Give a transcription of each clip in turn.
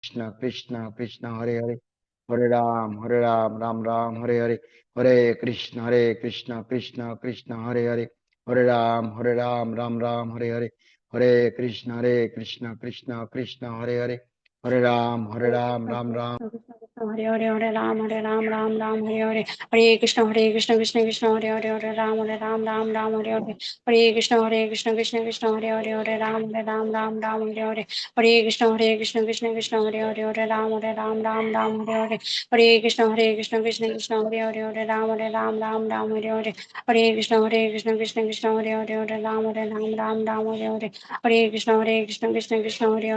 Krishna Krishna Krishna Hare Hare Hare Ram Ram Ram Hare Hare Hare Krishna Krishna Krishna Hare Hare Hare Ram Ram Ram Hare Hare Hare Krishna Krishna Krishna Hare Hare Hare Ram Ram Ram Hare Hare Hare Ram Ram Ram हरे कृष्ण कृष्ण कृष्ण हरे राम राम हरे कृष्ण कृष्ण हरे राम राम हरे कृष्ण कृष्ण हरे राम हरे कृष्ण कृष्ण हरे राम कृष्ण कृष्ण हरे कृष्ण कृष्ण हरे राम हरे कृष्ण कृष्ण हरे राम हरे कृष्ण कृष्ण हरे राम हरे कृष्ण कृष्ण राम हरे कृष्ण कृष्ण राम हरे कृष्ण कृष्ण राम हरे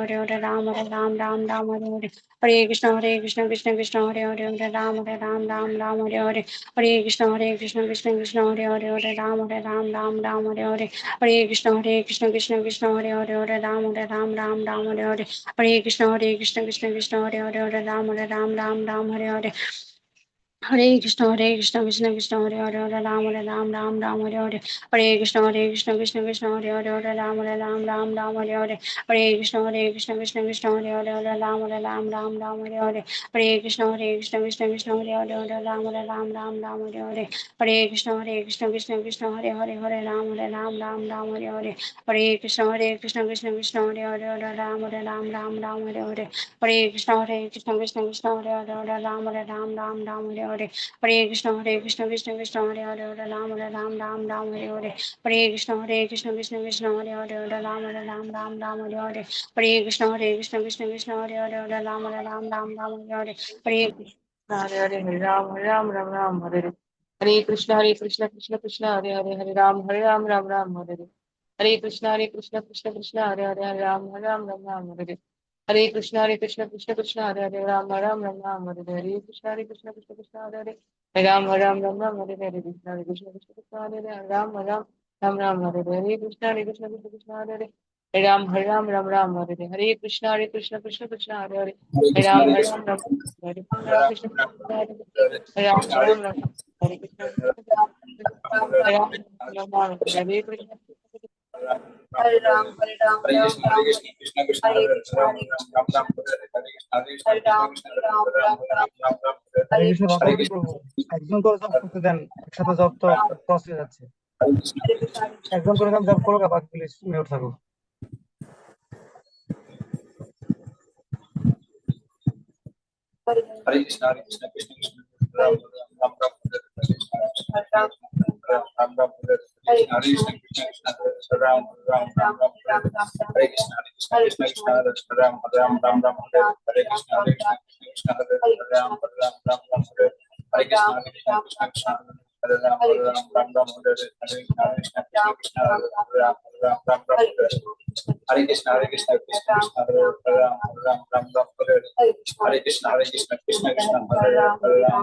कृष्ण हरे कृष्ण कृष्ण हरे कृष्ण हरे कृष्ण राम हरे कृष्ण हरे कृष्ण हरे कृष्ण हरे Hare Ram Ram Hare Krishna Krishna Krishna Hare Ram Ram Hare Krishna Krishna Hare Hare Hare Krishna Krishna Hare Ram Hare Krishna Krishna Krishna Hare Ram Hare Hare Krishna Krishna Hare Ram Hare Hare Krishna Krishna Ram Hare Krishna Krishna Krishna Hare Hare Ram Krishna, Hare Hare Ram Krishna, Hare Krishna Hare Ram Hare Krishna Hare Hare Krishna Hare Krishna, Krishna Krishna, Hare Ram, Ram Ram, Hare Krishna, Krishna Krishna, Hare Ram, Ram Ram, হরে কৃষ্ণ বাবা, Hare কি Krishna, করবো? একজন করে job করতে দেন, একসাথে job তো কষ্ট হয়ে যাচ্ছে। Hare Krishna, একজন করে জব করো, বাকি প্লিজ মিউট থাকো। Hare Krishna, Krishna Krishna, Ram Ram, Hare Krishna, Ram Ram, Hare Krishna, Krishna Krishna, Ram Ram, Hare Krishna, Krishna Krishna, Ram Ram, Hare Krishna, Krishna Krishna, Ram Ram, Hare Krishna, Krishna Krishna, Hare Ram Ram, Hare Krishna, Krishna Krishna, Ram Hare Krishna, Krishna Krishna, Hare Ram Hare Krishna, Krishna Krishna, Hare Ram.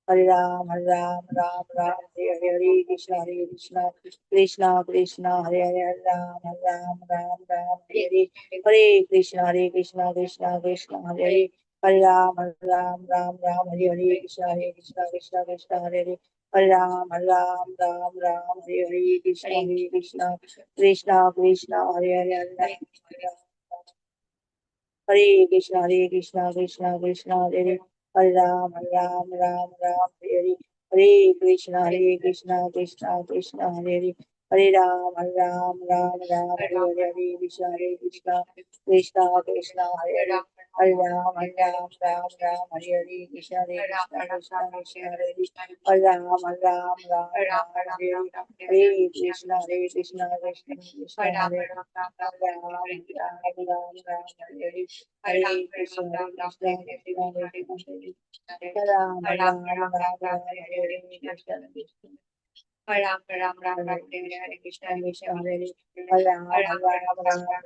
Hare Ram Hare Krishna Krishna Hare Ram Hare Krishna Krishna Hare Krishna Hare Ram Hare Krishna Hare Ram Hare Krishna Krishna Hare Hare Krishna Hare Ram Hare Krishna Hare Krishna Krishna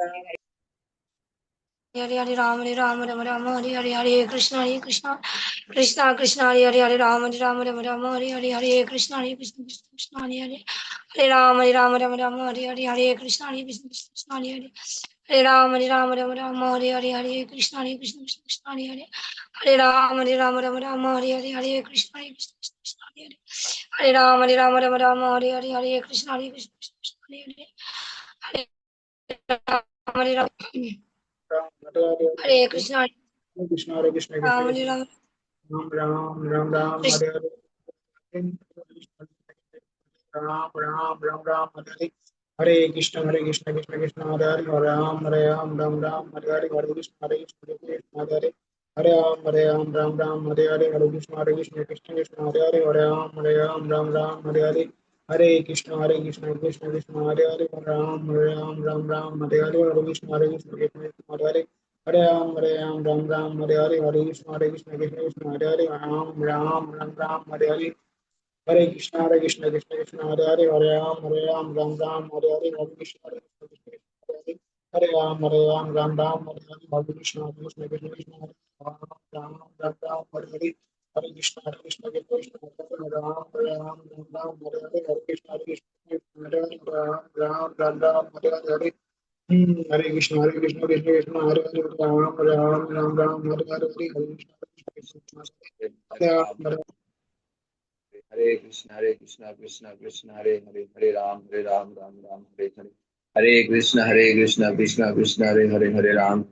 Hare Hare Hare Ram Ram Ram Hare Hare Hare Krishna Krishna Krishna Hare Hare Ram Ram Hare Hare Krishna Krishna Krishna Hare Hare Hare Ram Ram Hare Hare Krishna Krishna Krishna Hare Hare Hare Ram Ram Hare Hare Krishna Krishna Krishna Hare Hare Hare Ram Ram Hare Hare Krishna Krishna Krishna Hare Hare Hare Ram Ram Hare Hare Krishna Krishna Krishna Hare Hare Hare Ram Hare Krishna Krishna Hare Krishna Krishna Ram Krishna Ram Ram Krishna Hare Hare Ram Hare Hare Krishna Hare Krishna Krishna Krishna Hare Hare Ram Hare Krishna Hare Hare Krishna Hare Krishna Krishna Krishna Hare Hare Hare Krishna Hare Krishna Krishna Krishna Hare Hare Hare Krishna Hare Krishna Krishna Hare Hare Hare Krishna Hare Krishna Krishna Krishna Hare Hare Hare Hare Hare Krishna, Hare Krishna, Krishna Krishna, Hare Hare, Ram Ram, Hare Hare, Hare Krishna, Hare Krishna, Krishna Krishna, Hare Ram, Ram Ram, Hare Hare, Hare Krishna, Hare Krishna, Krishna Krishna, Hare Ram, Ram Ram, Hare Hare, Hare Krishna, Hare Krishna, Krishna Krishna, Hare Ram, Ram, Hare Hare, Hare Krishna, Hare Krishna, Hare Ram, Ram, Hare Hare, Hare Krishna, Hare Krishna, Krishna Krishna, Hare Hare, Ram, Ram, Hare Hare, Hare Krishna, Krishna Krishna, Hare Hare Krishna, Hare Krishna, Krishna Krishna, Hare Hare, Hare Ram, Ram Ram, Hare Hare. Hare Krishna, Hare Krishna, Krishna Krishna, Hare Hare, Hare Ram,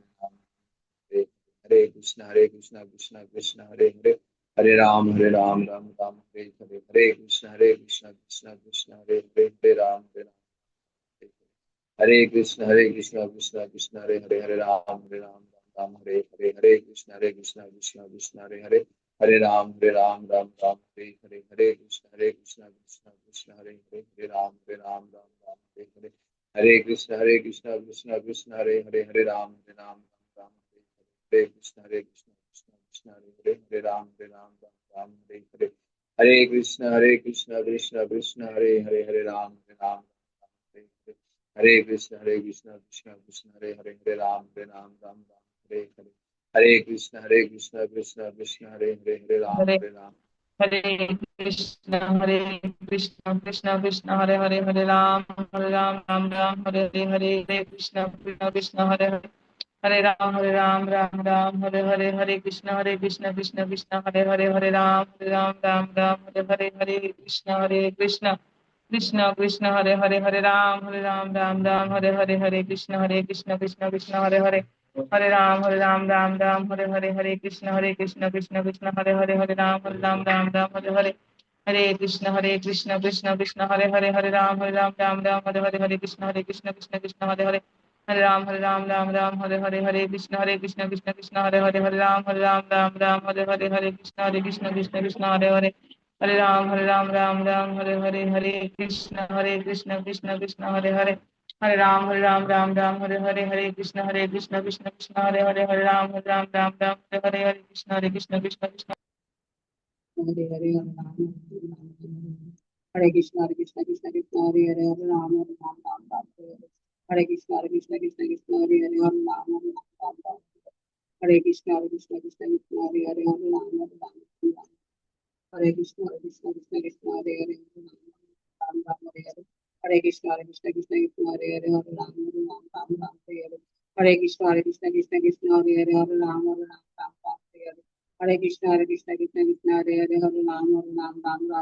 Hare Hare Krishna, Hare Krishna, Krishna Krishna, Hare Hare, Hare Ram, Ram Ram, Hare Hare. Hare Krishna, Hare Krishna, Krishna Krishna, Hare Hare, Hare Ram, Hare Krishna, Hare Krishna, Krishna Krishna, Hare Hare, Hare Ram, Ram, Hare Hare. Hare Krishna, Hare Krishna, Krishna Krishna, Hare Hare, Hare Ram, Ram, Hare Hare. Hare Krishna, Hare Krishna, Krishna Krishna, Hare Hare, Hare Ram, Hare Hare. Hare Krishna, Hare Krishna, Krishna Krishna, Hare Hare, Hare Ram, Hare Hare. Hare Krishna, Hare Krishna, Krishna Krishna, Hare Hare, Hare Ram, Hare Hare. Hare Krishna, Hare Krishna, Krishna Krishna, Hare Hare, Hare Ram, Hare Hare. Hare Krishna, Krishna Krishna, Hare Hare, Hare Ram, Hare Hare. Hare Krishna, Krishna Krishna, Hare Hare, Hare Ram, Hare Hare Krishna Krishna Krishna Hare Hare Hare Ram Ram Ram Hare Hare Hare Krishna Krishna Hare Hare Hare Ram Ram Hare Hare Hare Krishna Krishna Krishna Hare Hare Hare Ram Ram Hare Hare Hare Krishna Krishna Krishna Hare Hare Ram Hare Hare Krishna Krishna Hare Hare Hare Ram Hare Krishna Krishna Hare Ram Hare Hare Hare Krishna Hare Ram Hare Krishna Hare Hare Hare Hare Krishna Krishna Hare Hare Hare Krishna Hare Hare Hare Krishna Hare Krishna Hare Hare Hare Krishna Hare Krishna Krishna Krishna Hare Hare Hare Ram Hare Ram Ram Ram Hare Krishna Hare Krishna Krishna Krishna Hare Hare Hare Ram Hare Ram Ram Ram Hare Krishna Hare Krishna Krishna Krishna Hare Hare Hare Ram Hare Ram Ram Hare Krishna Hare Krishna Krishna Krishna Hare Hare Hare Ram Ram Hare Hare Hare Krishna Hare Krishna Krishna Krishna Hare Hare Hare Ram Hare Ram Ram Ram Hare Hare Hare Krishna Hare Krishna Krishna Krishna Hare Hare Hare Ram Hare Ram Ram Ram Hare Hare Hare Krishna Hare Krishna Krishna Krishna Hare Hare Hare Ram Hare Ram Ram Ram Hare Hare Hare Krishna Hare Krishna Krishna Krishna Hare Hare Hare Ram Hare Ram Ram Ram Hare Hare Hare Krishna Hare Krishna Krishna Krishna Hare Hare Hare Ram Hare Ram Ram Ram Hare Hare Hare Krishna Hare Krishna Krishna Krishna Hare Hare Hare Ram Hare Ram Ram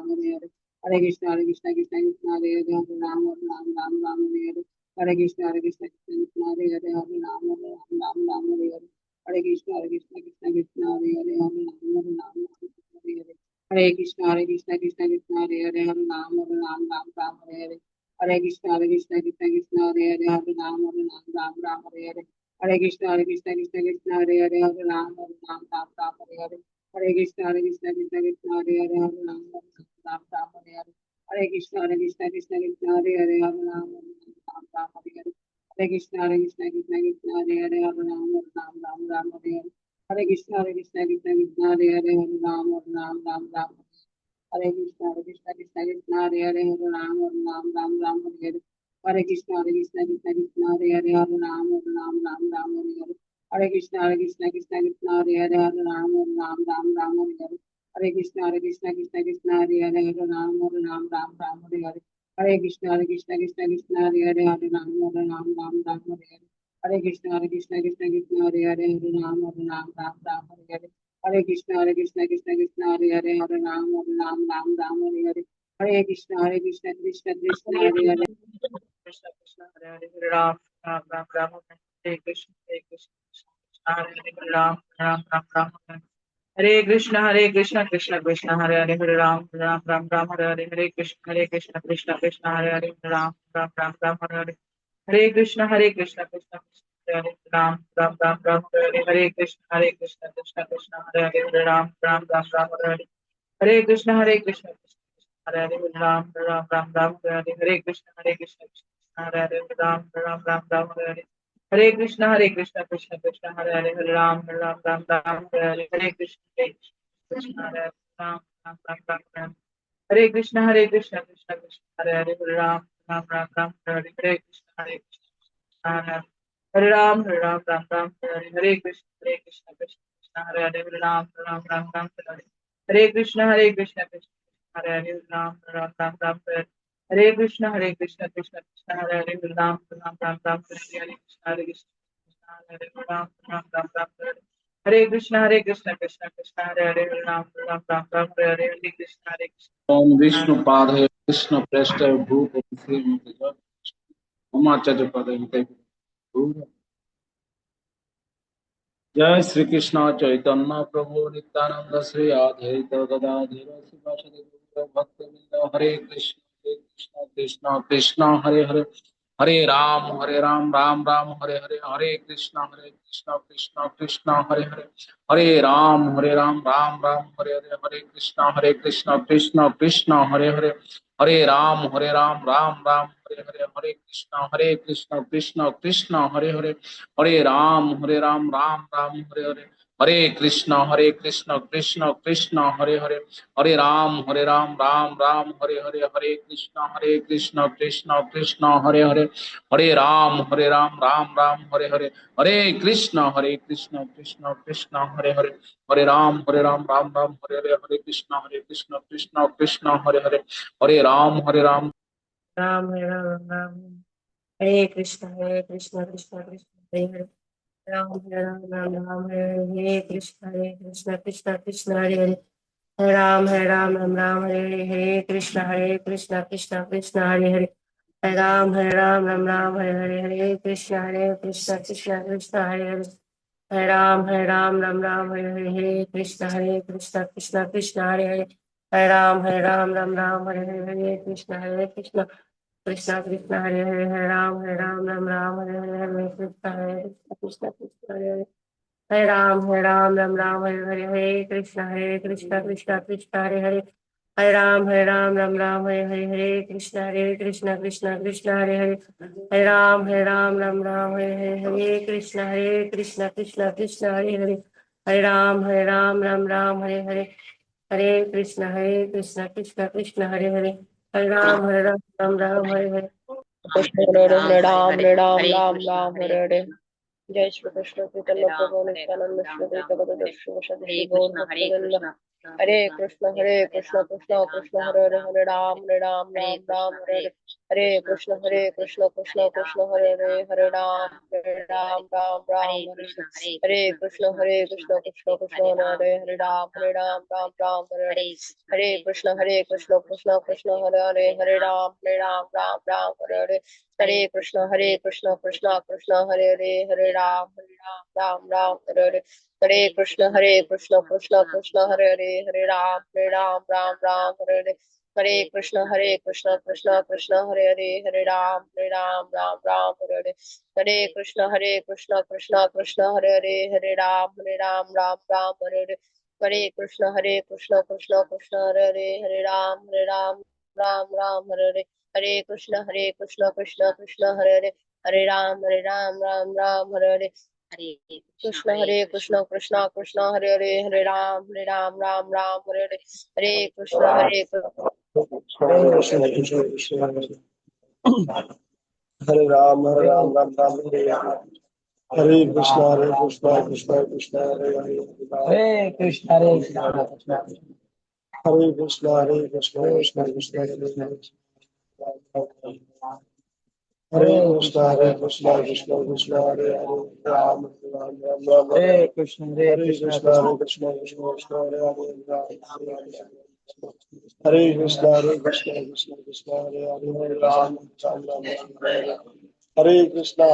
Hare Hare Hare Krishna Hare Krishna Krishna Krishna Hare Hare Hare Ram Hare Ram Ram Ram Hare Hare Hare Krishna Hare Krishna Krishna Krishna Hare Hare Hare Ram Hare Ram Ram Ram Hare Hare Hare Krishna Hare Krishna Krishna Krishna Hare Hare Hare Ram Hare Ram Ram Ram Hare Hare Hare Krishna Hare Krishna Krishna Krishna Hare Hare Hare Ram Hare Ram Ram Hare Hare Hare Krishna Hare Krishna Krishna Krishna Hare Hare Hare Ram Hare Ram Ram Hare Hare Hare Krishna Hare Krishna Krishna Krishna Hare Hare Hare Ram Hare Ram Ram Ram Hare Hare Hare Krishna Hare Krishna Krishna Krishna Hare Hare Hare Ram Hare Ram Ram Ram Hare Krishna Hare Krishna Krishna Krishna Hare Hare Hare Ram Hare Ram Ram Ram Hare Hare Hare Krishna Hare Krishna Krishna Krishna Hare Hare Hare Ram Hare Ram Ram Ram Hare Hare Hare Krishna, Hare Krishna, Krishna Krishna, Hare Hare, Hare Ram, Ram Ram, Ram Hare Hare. Hare Krishna, Hare Krishna, Krishna Krishna, Hare Hare, Hare Ram, Ram Ram, Ram Hare Hare. Hare Krishna, Hare Krishna, Krishna Krishna, Hare Hare, Hare Ram, Ram Ram, Ram Hare Hare. Hare Krishna, Hare Krishna, Krishna Krishna, Hare Hare, Hare Ram, Ram Ram, Ram Hare Hare. Hare Krishna, Hare Krishna, Krishna Krishna, Hare Hare, Hare Ram, Ram Ram, Hare Hare. Hare Krishna, Hare Krishna, Krishna Krishna, Hare Hare. Krishna Krishna Hare Hare Hare Ram Ram Ram Ram Hare Krishna Krishna Hare Hare Ram Ram Ram Ram Hare Krishna Krishna Krishna Hare Hare Hare Ram Ram Ram Ram Hare Hare Hare Krishna Krishna Krishna Hare Hare Ram Ram Ram Ram Hare Hare Hare Krishna Krishna Krishna Hare Hare Ram Ram Ram Ram Hare Hare Hare Krishna Krishna Krishna Hare Hare Ram Ram Ram Ram Hare Hare Hare Krishna Krishna Hare Hare Ram Ram Ram Ram Hare Hare Hare Krishna Krishna Hare Hare Ram Ram Ram Ram Hare Hare Hare Krishna Krishna Krishna Hare Hare Hare Ram Ram Ram Ram Hare Hare Hare Krishna Krishna Hare Hare Ram Ram Ram Ram Hare Hare Hare Krishna Krishna Krishna Hare Hare Hare Ram Ram Ram Ram Hare Hare Hare Krishna Krishna Hare Hare Hare Ram Ram Ram Hare Hare Hare Krishna Krishna Hare Hare Hare Ram Ram Ram Hare Hare Hare Krishna Krishna Hare Hare Ram Ram Ram Hare Hare Krishna Krishna Hare Hare Ram Ram Ram Hare Hare Krishna Ram Ram Ram Hare Hare Krishna Krishna Hare Hare Ram Ram Ram Hare Hare Krishna ओम विष्णु पादे कृष्ण पृष्ठ भूप उमाचार्य पद जय श्री कृष्ण चैतन्य प्रभु नित्यानंद श्री अद्वैत गदाधर शिवासादि गौर भक्तवृंद हरे Krishna Krishna Krishna Hare Hare Hare Ram Ram Ram Hare Hare Hare Krishna Krishna Krishna Hare Hare Hare Ram Ram Ram Hare Hare Hare Krishna Krishna Krishna Hare Hare Hare Ram Ram Ram Hare Hare Hare Krishna Krishna Krishna Hare Hare Hare Ram Ram Ram Hare Hare Hare Krishna Krishna Krishna Hare Hare Hare Ram Ram Ram Hare Hare Hare Krishna Krishna Krishna Hare Hare Hare Ram Ram Ram Hare Hare Hare Krishna Krishna Krishna Hare Hare Hare Ram Ram Ram Hare Hare Hare Krishna Krishna Krishna Hare Hare Hare Ram Ram Ram Ram Hare Krishna Krishna Krishna Hare Hare Ram Ram Hare Krishna Krishna Hare Hare Ram Ram Hare Krishna Krishna Hare Hare Ram Ram Hare Krishna Krishna Hare Hare Ram Hare Krishna Hare Ram Hare Krishna Krishna Krishna Hare Ram Hare Krishna Krishna Hare Ram Hare Krishna Krishna Hare Hare Ram Hare Krishna Krishna Hare Hare Ram Hare Krishna Krishna Hare Hare Ram Hare Hare Krishna Krishna Krishna Hare Hare Ram Hare Hare Krishna Hare Ram Ram Hare Hare जय श्री कृष्ण चैतन्य प्रभु नित्यानंद श्री अद्वैत शिव सदि गौर भक्तवृंद हरे कृष्ण कृष्ण कृष्ण हरे हरे हरे राम राम हरे हरे हरे कृष्ण कृष्ण कृष्ण हरे हरे राम राम हरे Krishna Krishna Krishna Hare Hare Ram Ram Hare Hare Krishna Krishna Krishna Hare Hare Ram Hare Hare Hare Krishna Krishna Hare Hare Ram Ram Hare Hare Hare Krishna Krishna Krishna Hare Hare Ram Hare Hare Hare Krishna Krishna Hare Hare Ram Hare Hare Hare Krishna Krishna Krishna Hare Hare Ram Hare Hare Hare Krishna Krishna Krishna Hare Hare Ram Hare Hare Hare Krishna Krishna Krishna Hare Hare Hare Ram Hare Hare Krishna Krishna Hare Hare Ram Hare Hare Hare Krishna Krishna Krishna Krishna Hare Hare Hare Ram Ram Ram Hare Hare Hare Krishna, Krishna Krishna, Hare Hare, Hare Krishna, Hare Krishna, Krishna Krishna. Hare Krishna, Krishna Krishna, Hare Krishna, Krishna Krishna, Hare Hare, Ram Ram, Ram Ram, Hare Krishna, Hare Hare Krishna, Krishna, Krishna Krishna, Hare Hare, Hare Krishna, Krishna Hare Hare, Ram Ram, Hare Krishna,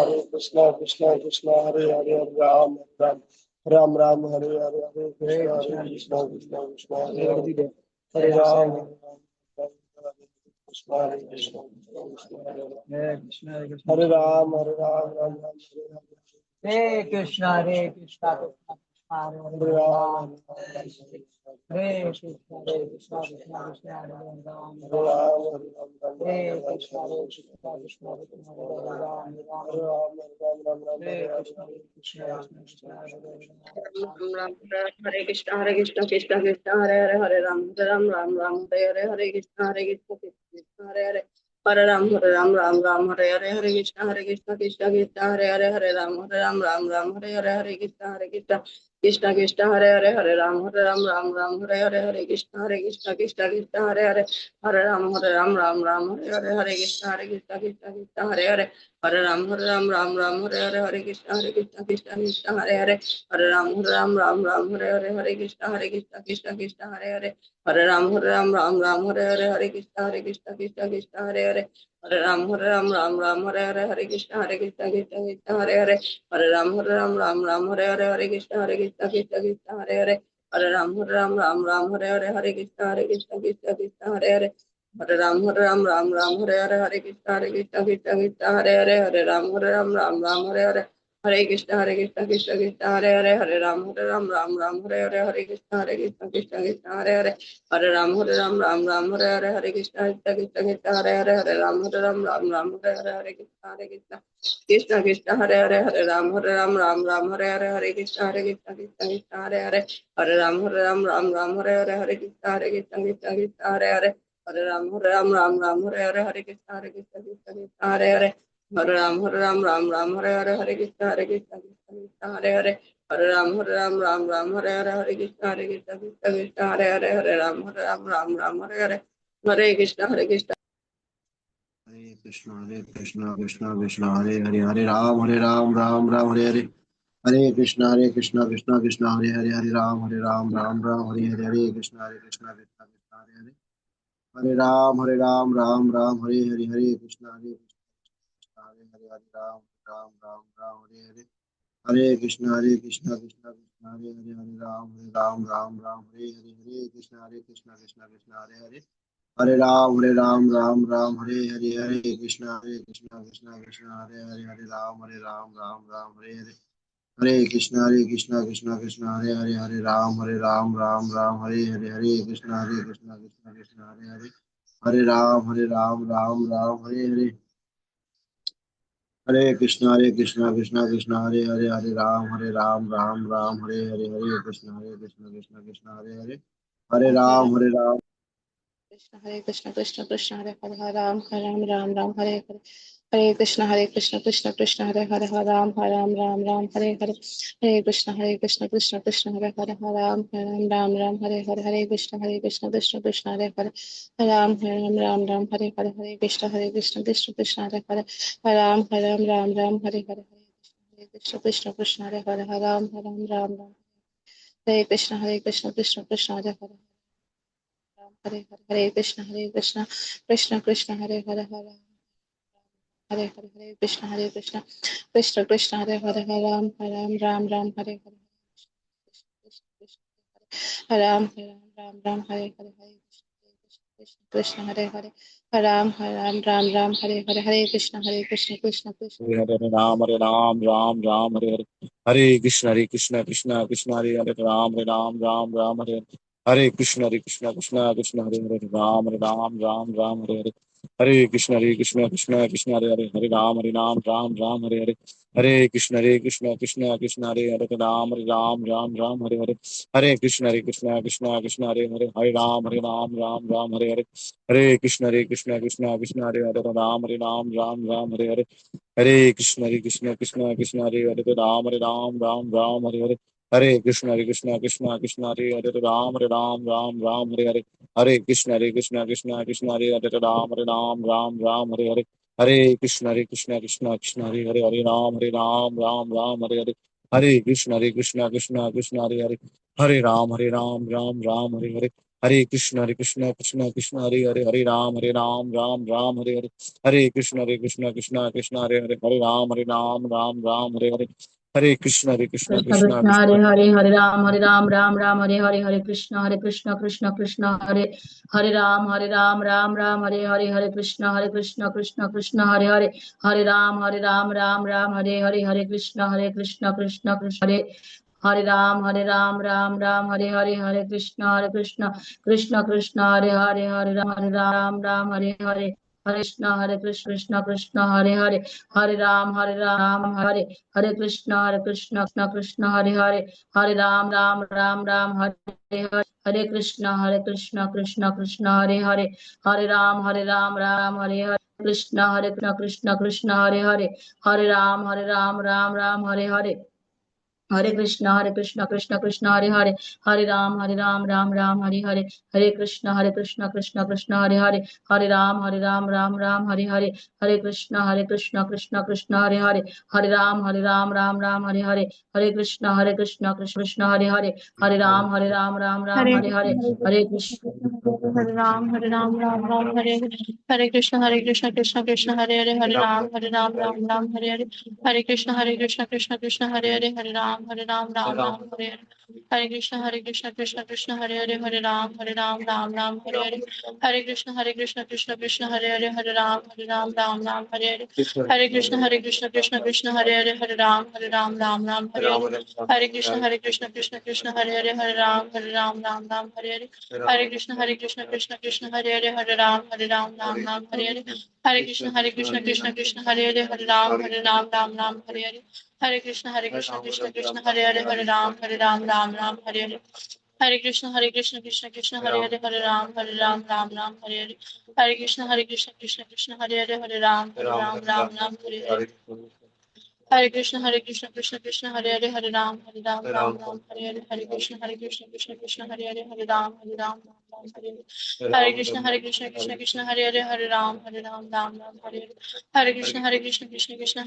Krishna Krishna, Hare Hare, Ram Ram, Ram Ram, Hare Hare, Hare Krishna, Krishna Krishna, Hare Hare, Hare Ram, Krishna Krishna, Hare Krishna, Hare Krishna. Hare Ram, Ram Ram, Hare Hare. Hare Krishna, Hare Krishna, Krishna Krishna, Hare Hare, Ram. Hare Krishna, Hare Krishna, Krishna Krishna, Hare Hare, Ram. Hare Krishna, Hare Krishna, Krishna Krishna, Hare Hare, Ram. Hare Krishna, Hare Krishna, Krishna Krishna, Hare Hare, Ram. Ram Ram Hare Krishna Hare Krishna Krishna Krishna Hare Hare Hare Ram Ram Ram Ram Hare Hare Hare Krishna Hare Krishna Krishna Hare Hare Hare Ram Ram Ram Hare Hare Hare Krishna Krishna Krishna Hare Hare Hare Ram Ram Ram Hare Hare Hare Krishna Krishna Krishna Hare Hare Hare Ram Ram Hare Hare Hare Krishna Krishna Krishna Hare Hare Hare Ram Ram Hare Hare Hare Krishna Krishna Hare Hare Hare Ram Ram Hare Hare Hare Krishna Krishna Hare Hare Hare Ram Hare Hare Hare Krishna Krishna Hare Hare Hare Ram Hare Hare Hare Krishna Krishna Hare Hare Hare Ram Hare Hare Hare Krishna Krishna Hare Hare Hare Ram Hare Hare Hare Krishna Krishna Hare Hare Hare Ram Hare Hare Hare Krishna Krishna Hare Hare Hare Ram Hare Hare Hare Krishna Krishna Hare Hare Hare Ram Hare Hare Hare Krishna Krishna Hare Hare Hare Ram Hare Hare Hare Krishna Krishna Hare Hare Hare Ram Hare Hare Hare Krishna Krishna Hare Hare Hare Ram Hare Hare Hare Krishna Hare Hare Hare Ram Hare Hare Hare Krishna Krishna Hare Hare Hare Ram Hare Hare Hare Krishna Krishna Hare Hare Hare Ram Hare Hare Hare Krishna Krishna Hare Hare Hare Ram Hare Hare Hare Krishna Krishna Hare Hare Hare Ram Hare Hare Hare Krishna Krishna Hare Hare Hare Ram Hare Hare Hare Krishna Krishna Hare Krishna, Krishna Krishna, Hare Hare, Hare Ram, Ram Ram, Hare Hare. Hare Krishna, Krishna Krishna, Hare Hare, Hare Ram, Ram Ram, Hare Hare, Hare Krishna, Krishna Krishna, Hare Hare. Hare Ram, Ram Ram, Hare Hare, Hare Krishna, Krishna, Hare Hare, Hare Ram, Ram, Hare Hare. Hare Krishna, Krishna Krishna, Hare Hare, Hare Ram, Ram, Hare Hare, Hare Krishna, Krishna Krishna, Hare Hare. Hare Ram, Ram, Hare Hare, Hare Krishna, Krishna Krishna, Hare Hare, Hare Ram, Ram, Hare Hare. Hare Krishna, Krishna Hare Hare, Hare Ram, Ram, Hare Hare, Hare Krishna, Krishna Hare Hare. Hare Ram, Ram, Hare Hare. Hare Krishna, Krishna Hare Hare, Hare Ram, Ram, Hare Hare, Hare Krishna, Krishna Hare Hare. Hare Ram, Krishna Krishna Hare Hare Hare Ram Ram Hare Hare Hare Krishna Krishna Hare Hare Hare Ram Ram Hare Hare Hare Krishna Krishna Hare Hare Hare Ram Ram Hare Hare Hare Krishna Krishna Hare Hare Hare Ram Ram Hare Hare Hare Krishna Krishna Hare Hare Hare Ram Ram Hare Hare Hare Krishna Hare Hare Hare Ram Ram Hare Krishna Hare Hare Hare Hare Krishna Krishna Hare Hare Hare Hare Krishna Hare Hare Ram Hare Hare Ram Hare Hare Krishna Hare Hare Ram Ram Hare Hare Hare Krishna Hare Ram, Ram, Hare Hare. Hare Krishna, Krishna Krishna, Hare Hare Ram, Ram, Hare Hare. Hare Krishna, Krishna Krishna, Hare Hare Ram, Ram, Hare Hare. Hare Krishna, Krishna Hare Hare, Hare Ram, Ram, Hare Hare. Hare Krishna, Krishna Hare Hare Ram, Ram, Hare Hare. Hare Krishna, Krishna Hare Hare, Hare Ram, Ram, Hare Hare. Hare Krishna, Krishna Hare Hare Ram, Ram, Hare Hare. Hare Krishna Krishna Krishna Hare Hare Hare Ram Ram Ram Hare Hare Hare Krishna Krishna Krishna Hare Hare Ram Ram Ram Hare Hare Hare Krishna Krishna Krishna Hare Hare Ram Ram Hare Hare Hare Krishna Krishna Krishna Hare Hare Ram Ram Hare Hare Hare Krishna Krishna Krishna Hare Hare Hare Ram Ram Hare Hare Hare Krishna Krishna Krishna Hare Hare Ram Ram Hare Hare Hare Krishna Krishna Hare Hare Ram Hare Hare Hare Krishna Krishna Krishna Krishna Hare Hare Hare Ram Ram Hare Hare Hare Krishna Krishna Hare Ram Hare Krishna Hare Hare Ram Hare Krishna Hare Krishna Ram Hare Krishna Hare Ram Hare Krishna Hare Ram Hare Krishna Hare Ram Krishna Hare Hare Hare Krishna Hare Ram Hare Krishna Ram Hare Krishna Hare Hare Krishna Hare Ram, Ram Ram, Hare Hare Krishna, Krishna Krishna, Hare Ram, Ram Ram, Hare Krishna, Krishna Krishna, Hare Ram, Ram Ram, Hare Krishna, Krishna Krishna, Hare Ram, Ram Ram, Hare Krishna, Krishna Krishna, Hare Ram, Ram Ram, Hare Krishna, Krishna Krishna, Hare Ram, Ram Ram, Hare Krishna, Krishna Krishna, Hare Ram, Ram Ram, Hare Krishna, Krishna Hare Ram, Ram Ram, Hare Krishna, Krishna Hare Ram, Ram Krishna, Hare Ram, Hare Krishna, Ram, Hare Krishna, Ram, Hare Krishna, Hare Ram, Hare Krishna, Hare Krishna, Hare Ram, Hare Krishna, Hare Krishna, Hare Ram, Krishna, Hare Krishna, Hare Krishna, Hare Krishna, Hare Krishna Krishna Hare Krishna Hare Krishna Ram Ram Ram Ram Hare Hare Krishna Krishna Krishna Ram Ram Ram Ram Hare Hare Krishna Krishna Krishna Hare Ram Ram Ram Ram Hare Hare Krishna Krishna Krishna Ram Ram Ram Ram Hare Hare Krishna Krishna Ram Ram Ram Ram Hare Hare Krishna Krishna Krishna Ram Ram Ram Ram Hare Hare Krishna Krishna Ram Ram Ram Ram Hare Hare Krishna Krishna Ram Ram Ram Ram Hare Hare Krishna Krishna Krishna Hare Ram Ram Ram Hare Hare Krishna Krishna Hare Ram Hare Krishna, Hare Krishna, Krishna Krishna, Hare Hare, Rama Rama, Rama Rama, Hare Hare, Hare Krishna, Hare Krishna, Krishna Krishna, Hare Hare, Rama Rama, Rama Rama, Hare Hare, Hare Krishna, Hare Krishna, Krishna Krishna, Hare Hare, Rama Rama, Rama Rama, Hare Hare, Hare Krishna, Hare Krishna, Krishna Krishna,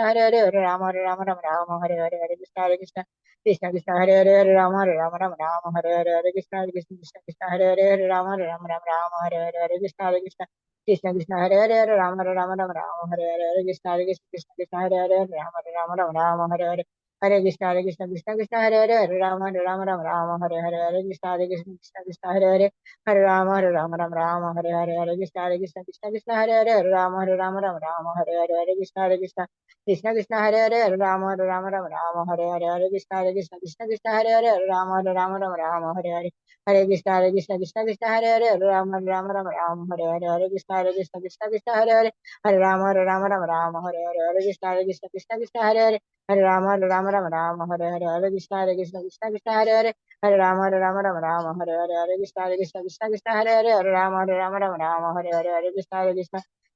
Hare Hare, Rama Rama, Rama Rama, Hare Hare, Hare Krishna, Hare Krishna, Krishna Krishna, Hare Hare, Rama Rama, Rama Rama, Hare Hare, Hare Krishna, Hare Krishna, Krishna Krishna, Hare Hare, Rama Rama, Rama Rama, Hare Hare, Hare Krishna, Hare Krishna, Krishna Krishna, Hare Hare, Rama Rama, Rama Rama, Hare Hare, Hare Krishna, Hare Krishna, Krishna Krishna, Hare Hare, Rama Rama, Rama Rama, Hare Hare, Hare Krishna Krishna Krishna Hare Hare Hare Rama Rama Rama Hare Hare Hare Krishna Krishna Krishna Hare Hare Hare Rama Rama Hare Hare Hare Krishna Krishna Krishna Krishna Hare Hare Hare Rama Rama Hare Hare Hare Krishna Krishna Krishna Krishna Hare Hare Hare Rama Rama Hare Hare Hare Krishna Krishna Krishna Krishna Hare Hare Hare Rama Rama Hare Hare Hare Krishna Krishna Krishna Hare Hare Hare Rama Rama Hare Hare Hare Krishna Krishna Krishna Krishna Hare Hare Hare Rama Rama Hare Hare Hare Krishna Krishna Krishna Krishna Hare Hare Hare Rama Hare Hare Hare Krishna Krishna Krishna Krishna Hare Hare Hare Rama Hare Hare Hare Krishna Krishna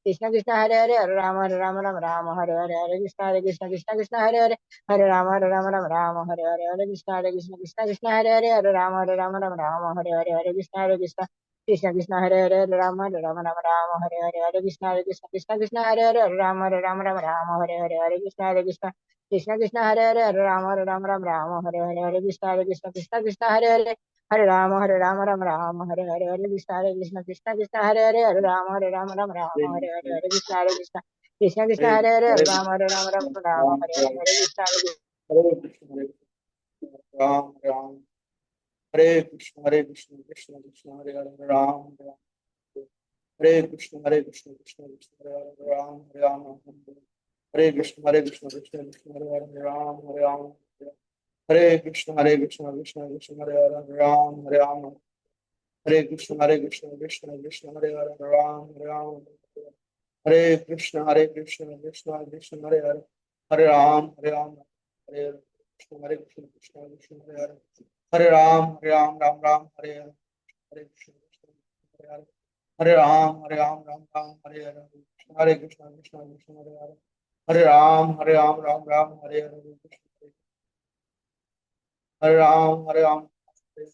Krishna Krishna Hare Hare Hare Rama Hare Hare Hare Krishna Krishna Krishna Krishna Hare Hare Hare Rama Hare Hare Hare Krishna Krishna Krishna Krishna Hare Hare Hare Rama Hare Hare Hare Krishna Krishna Krishna Krishna Hare Hare Hare Rama Hare Hare Hare Krishna Krishna Krishna Krishna Hare Hare Hare Rama Hare Hare Hare Krishna Krishna Krishna Krishna Hare Hare Hare Rama Hare Hare Hare Krishna Krishna Krishna Krishna Hare Hare Hare Rama Hare Hare Hare Krishna Krishna Krishna Krishna Hare Hare Hare Rama Hare Hare Hare Hare Krishna Krishna Krishna Krishna Hare Hare Hare Rama Hare Hare Hare Hare Krishna Krishna Krishna Krishna Hare Hare Hare Rama Hare Hare Hare Krishna Ram Ram Hare Krishna Krishna Krishna Hare Hare Ram Ram Hare Krishna Krishna Krishna Hare Hare Ram Ram Hare Krishna Krishna Krishna Hare Hare Ram Ram Hare Krishna Krishna Krishna Hare Hare Ram Ram Hare Krishna Krishna Krishna Hare Hare Ram Ram Hare Krishna Krishna Krishna Hare Hare Hare Ram Ram Hare Krishna Krishna Krishna Hare Hare Hare Ram Ram Ram Hare Hare Hare Krishna Krishna Hare Hare Hare Ram Ram Ram Hare Hare Hare Krishna Krishna Krishna Hare Hare Hare Ram Ram Ram Hare Hare Hare Ram Hare Ram Hare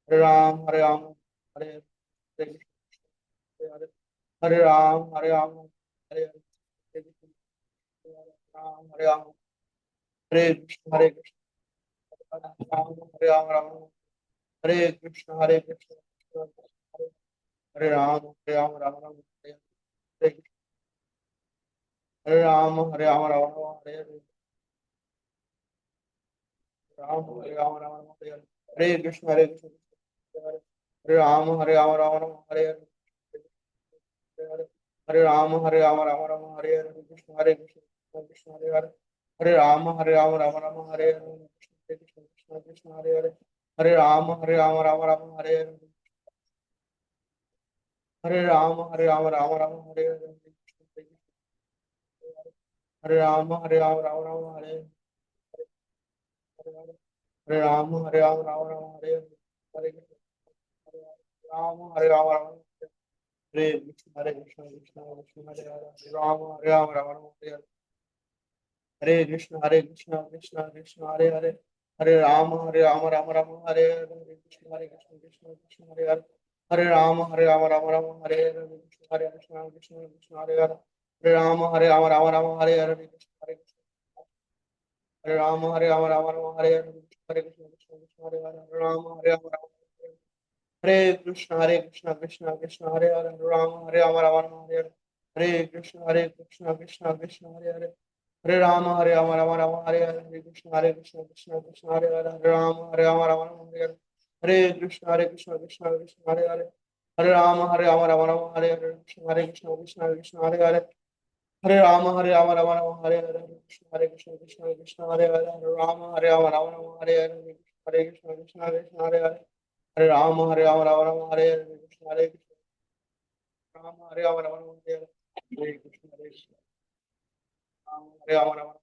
Hare Ram Hare Ram Hare Krishna Hare Krishna Hare Krishna Hare Ram Ram Hare Ram Hare Ram Hare Krishna Hare Ram Hare Hare Ram Hare Krishna Krishna Hare Ram Hare Krishna Krishna Hare Ram Hare Hare Ram Hare Hare Ram Hare Hare Ram Hare Ram Hare Hare Krishna Krishna Hare Ram Hare Hare Krishna Krishna Krishna Hare Hare Hare Ram Hare Krishna Krishna Hare Hare Hare Ram Hare Krishna Krishna Hare Hare Hare Ram Hare Hare Hare Ram Hare Hare Krishna Hare Hare Ram Hare Hare Krishna Krishna Hare Hare Ram Hare Hare Krishna Krishna Hare Hare Hare Ram Hare Hare Krishna Krishna Hare Hare Hare Ram Hare Hare Krishna Krishna Hare Hare Hare Ram Hare Hare Krishna Hare Hare Hare Rama Hare Rama Rama Rama Hare Hare Hare Krishna Krishna Hare Hare Hare Rama Hare Rama Rama Rama Hare Hare Hare Krishna Krishna Hare Hare Hare Rama Hare Rama Rama Rama Hare Hare Hare Krishna Rama Hare Rama Rama Rama Hare Hare Krishna Rama Hare Rama Rama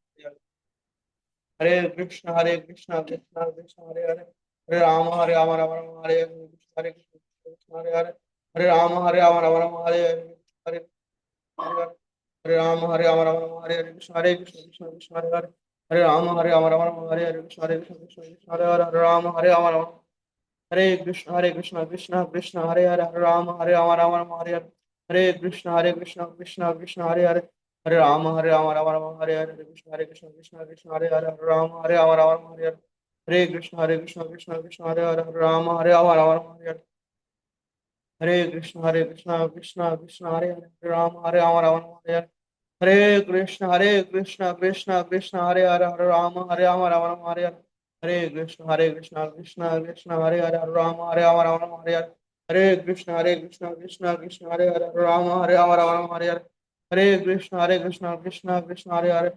Hare Krishna Krishna Krishna Hare Hare Hare Rama Hare Rama Rama Rama Hare Hare Krishna Hare Hare Hare Rama Hare Rama Rama Rama Hare Hare Hare Rama Hare Rama Rama Rama Hare Krishna Krishna Hare Hare Hare Rama Hare Rama Rama Rama Hare Krishna Hare Hare Hare Rama Hare Rama Rama Hare Krishna Krishna Hare Hare Hare Rama Hare Rama Rama Rama Hare Hare Krishna Hare Hare Hare Rama Hare Rama Rama Rama Hare Hare Krishna Hare Hare Hare Rama Hare Rama Rama Rama Hare Hare Krishna Krishna Hare Hare Hare Rama Hare Rama Rama Rama Hare Hare Krishna Krishna Hare Hare Hare Rama Hare Rama Rama Hare Hare Krishna, Krishna Krishna, Hare Hare, Hare Rama, Hare Rama, Rama Rama, Hare Hare. Hare Krishna, Krishna Krishna, Hare Hare, Hare Rama, Hare Rama, Rama Rama, Hare Hare. Hare Krishna, Krishna Krishna, Hare Hare, Hare Rama, Hare Rama, Rama Rama, Hare Hare. Hare Krishna, Krishna Krishna, Hare Hare,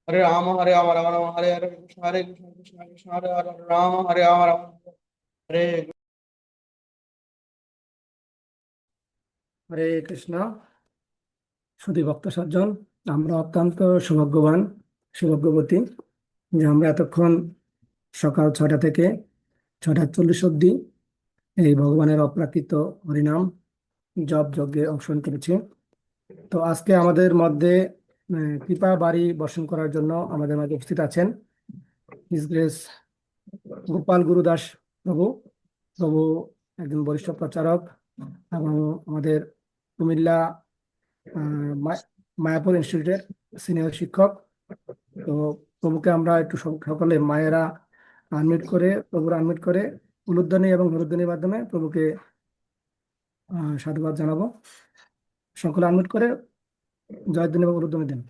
Hare Rama, Hare Rama, Rama Rama, Hare Hare. Hare Krishna, Krishna Hare Hare, Hare Rama, Hare Rama, Rama Rama, Hare হরে কৃষ্ণ সুধী ভক্ত সজ্জন, আমরা অত্যন্ত সৌভাগ্যবান সৌভাগ্যবতী যে আমরা এতক্ষণ সকাল 6টা থেকে 6:40 অবধি এই ভগবানের অপ্রাকৃত হরিনাম জপ যজ্ঞে অংশগ্রহণ করেছি। তো আজকে আমাদের মধ্যে কৃপা বাড়ি বর্ষণ করার জন্য আমাদের মাঝে উপস্থিত আছেন হিজ গ্রেস গোপাল গুরুদাস প্রভু। প্রভু একজন বরিষ্ঠ প্রচারক এবং আমাদের কুমিল্লা মায়াপুর ইনস্টিটিউটের সিনিয়র শিক্ষক। তো প্রভুকে আমরা একটু সকলে মায়েরা প্রভুর আনমিট করে উলুধ্বনি এবং হলুধ্বনির মাধ্যমে প্রভুকে সাধুবাদ জানাবো। সকলে আনমিট করে জয়ধ্বনি এবং উলুধ্বনি দেন।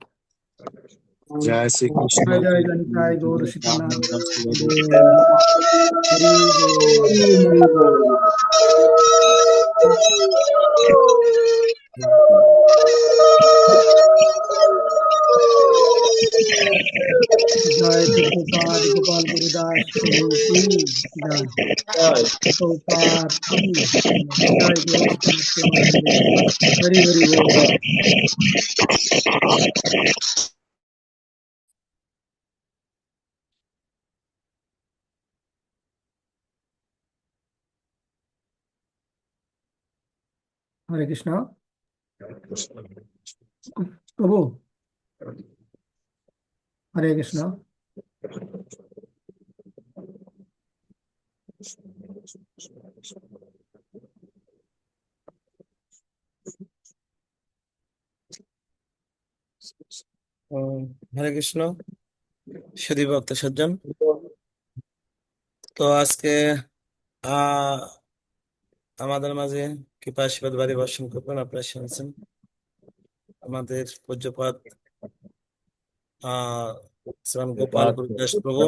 জয় শ্রী কৃষ্ণ। জয় জয় জনিতাই গৌর সীতানাথ জয় প্রভুপাদ গোপাল গুরুদাস প্রভু কি জয়, প্রভুপাদ কি জয়, হরি হরি বল। হরে কৃষ্ণ প্রভু, হরে কৃষ্ণ। হরে কৃষ্ণ সুধী ভক্ত সজ্জন, তো আজকে আমাদের মাঝে কৃপা আশীর্বাদ বাড়ি বর্ষণ করবেন। আপনারা শুনছেন আমাদের পূজ্যপাদ শ্রীমান গোপাল গুরুদাস প্রভু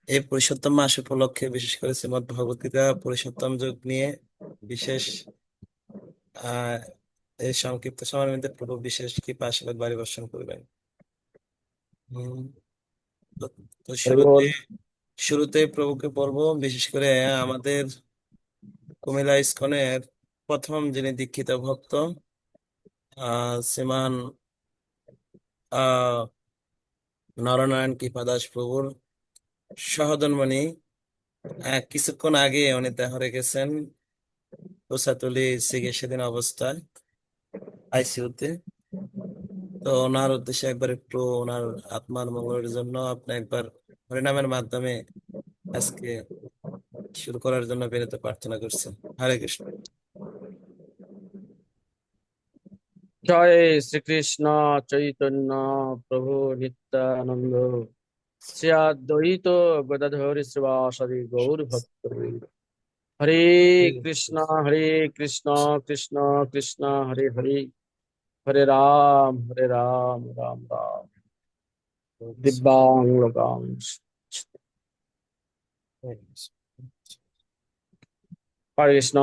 এই পুরুষোত্তম মাস উপলক্ষে বিশেষ করে শ্রীমদ্ ভগবত গীতা পুরুষোত্তম যুগ নিয়ে বিশেষ এই সংক্ষিপ্ত সময়ের মধ্যে প্রভু বিশেষ কৃপা আশীর্বাদ বাড়ি বর্ষণ করবেন। তো শুরুতে প্রভুকে পড়ব। বিশেষ করে আমাদের কুমিল্লা ইস্কনের প্রথম যিনি দীক্ষিত ভক্ত শ্রীমান নরনারায়ণ কৃপাদাস প্রভুর সহধর্মণি কিছুক্ষণ আগে উনি দেহরে গেছেন কোসাতলি চিকিৎসাধীন অবস্থায় আইসিইউতে। তো ওনার উদ্দেশ্যে একবার একটু ওনার আত্মার মঙ্গলের জন্য আপনি একবার হরিনামের মাধ্যমে আজকে শুরু করার জন্য বিনীত প্রার্থনা করছেন। হরে কৃষ্ণ। জয় শ্রীকৃষ্ণ চৈতন্য প্রভু নিত্যানন্দ শ্রী অদ্বৈত গদাধর শ্রীবাসাদি গৌর ভক্ত হরে কৃষ্ণ কৃষ্ণ কৃষ্ণ হরে হরে, হরে রাম রাম রাম দিব্যাং লোকাং। হরে কৃষ্ণ।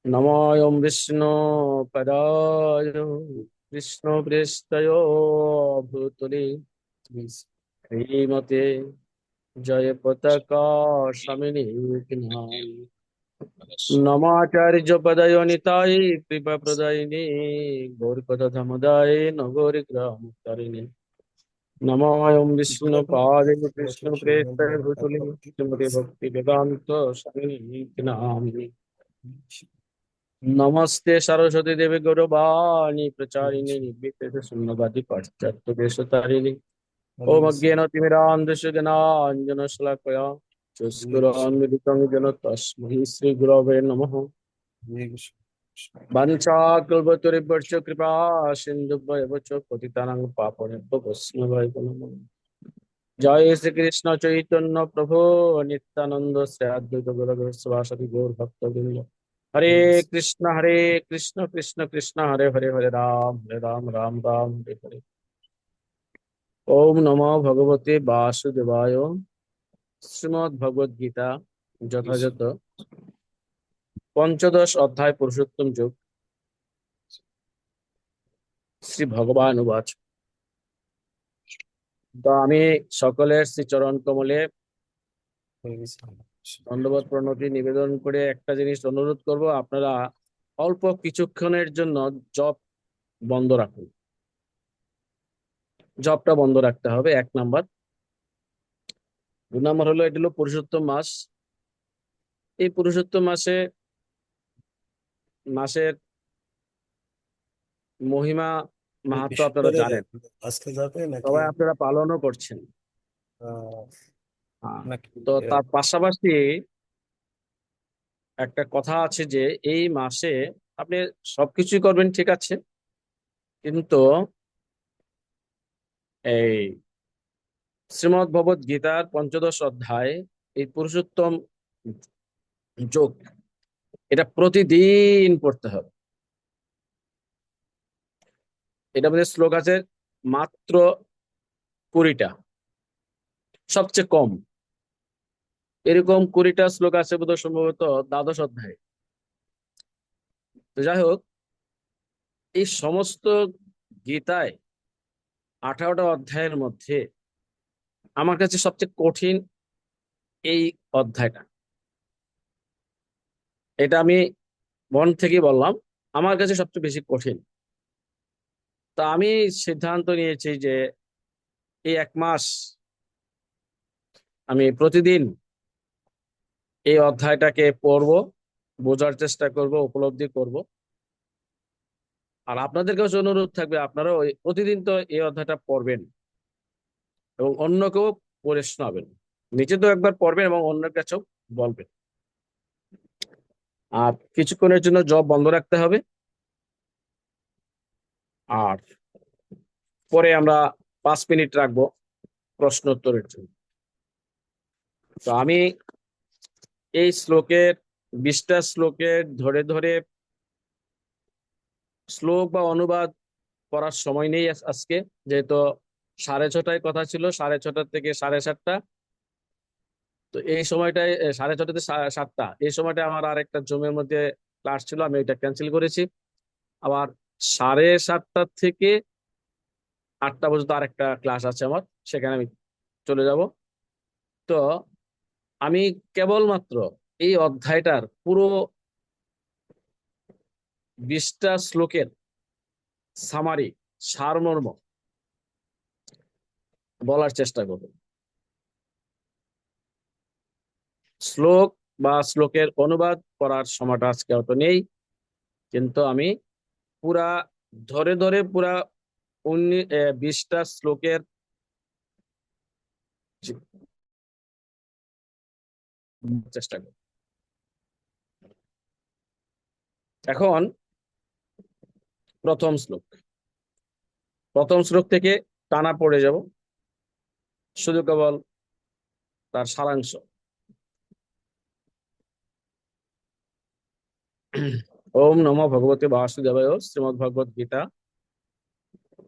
নমোয়ং বিষ্ণু পদায় কৃষ্ণ পৃষ্ঠয় ভূতলে শ্রীমতে জয় পতাকা স্বামিনী নমাচার্য পদয় নিতাই কৃপা প্রদায়িনী গৌর কথা ধমদায় নগর গ্রাম তারিণী নমোয়ং বিষ্ণু পাদে কৃষ্ণ প্রেষ্ঠয় ভূতলে শ্রীমতে ভক্তি বেদান্ত স্বামিনী নামিনী नमस्ते सरस्वती देवी गौरवाणी प्रचारिणी निर्विशेष शून्यवादी पाश्चात्य देशतारिणी ओम अज्ञेन तिमिरान्धस्य ज्ञानाञ्जनशलाकया चक्षुरुन्मिलितं येन तस्मै श्रीगुरवे नमः। वाञ्छाकल्पतरुभ्यश्च कृपा सिन्धुभ्येव च पतितानां पावनेभ्यो वैष्णवेभ्यो नमः। जय श्री कृष्ण चैतन्य प्रभु नित्यानंद श्री अद्वैत गदाधर श्रीवासादि गौर भक्तवृंद হরে কৃষ্ণ কৃষ্ণ কৃষ্ণ হরে হরে হরে রাম রাম রাম হরে হরে। ওম নমো ভগবতে বাসুদেবায়। শ্রীমদ্ ভগবদ গীতা যথাযথ পঞ্চদশ অধ্যায় পুরুষোত্তম যোগ। শ্রী ভগবান উবাচ। তো আমি সকলের শ্রী চরণ কমলে ধন্যবাদ প্রণতি নিবেদন করে একটা জিনিস অনুরোধ করব, আপনারা অল্প কিছুক্ষণের জন্য জপ বন্ধ রাখুন। জপটা বন্ধ রাখতে হবে, 1 নাম্বার। 2 নাম্বার হলো, এটা হলো পুরুষোত্তম মাস। এই পুরুষোত্তম মাসের মহিমা মাহাত্ম্য আপনারা জানেন, আজকে যাবে নাকি? সবাই আপনারা পালনও করছেন। নাকি তো তার পাশাপাশি একটা কথা আছে যে এই মাসে আপনি সবকিছুই করবেন, ঠিক আছে, কিন্তু এই শ্রীমদ্ ভগবদ গীতার পঞ্চদশ অধ্যায়, এই পুরুষোত্তম যোগ, এটা প্রতিদিন পড়তে হবে। এটা মধ্যে শ্লোক আছে মাত্র 20টা, সবচেয়ে কম। এরকম 20টা শ্লোক আছে বোধহয় সম্ভবত দ্বাদশ অধ্যায়। তো যাই হোক, এই সমস্ত গীতায় 18টা অধ্যায়ের মধ্যে আমার কাছে সবচেয়ে কঠিন এই অধ্যায়টা। এটা আমি মন থেকে বললাম, আমার কাছে সবচেয়ে বেশি কঠিন। তা আমি সিদ্ধান্ত নিয়েছি যে এই 1 মাস আমি প্রতিদিন এই অধ্যায়টাকে পড়ব, বোঝার চেষ্টা করব, উপলব্ধি করব। আর আপনাদের কাছে অনুরোধ থাকবে, আপনারা প্রতিদিন তো এই অধ্যায়টা পড়বেন এবং অন্যকেও পড়ে শোনাবেন। নিজে তো একবার পড়বেন এবং অন্যের কাছেও বলবেন। আর কিছুক্ষণের জন্য জব বন্ধ রাখতে হবে, আর পরে আমরা 5 মিনিট রাখবো প্রশ্ন উত্তরের জন্য। তো আমি এই 20টা শ্লোকের ধরে ধরে শ্লোক বা অনুবাদ করার সময় নেই আজকে, যেহেতু 6:30টায় কথা ছিল, 6:30 থেকে 7:30। তো এই সময়টায় 6:30 থেকে 7টা, এই সময়টা আমার আর একটা জুমের মধ্যে ক্লাস ছিল, আমি এটা ক্যান্সেল করেছি। আবার 7:30 থেকে 8টা পর্যন্ত আর একটা ক্লাস আছে আমার, সেখানে আমি চলে যাব। তো আমি কেবলমাত্র এই অধ্যায়টার পুরো 20টা শ্লোকের সামারি, সারমর্ম বলার চেষ্টা করব। শ্লোক বা শ্লোকের অনুবাদ করার সময়টা আজকে অত নেই, কিন্তু আমি পুরা ধরে ধরে পুরা 20টা শ্লোকের চেষ্টা করব। এখন প্রথম শ্লোক থেকে টানা পড়ে যাব, শুধু কেবল তার সারাংশ। ওম নমো ভগবতে বাসুদেবায়। শ্রীমদ্ ভগবদ গীতা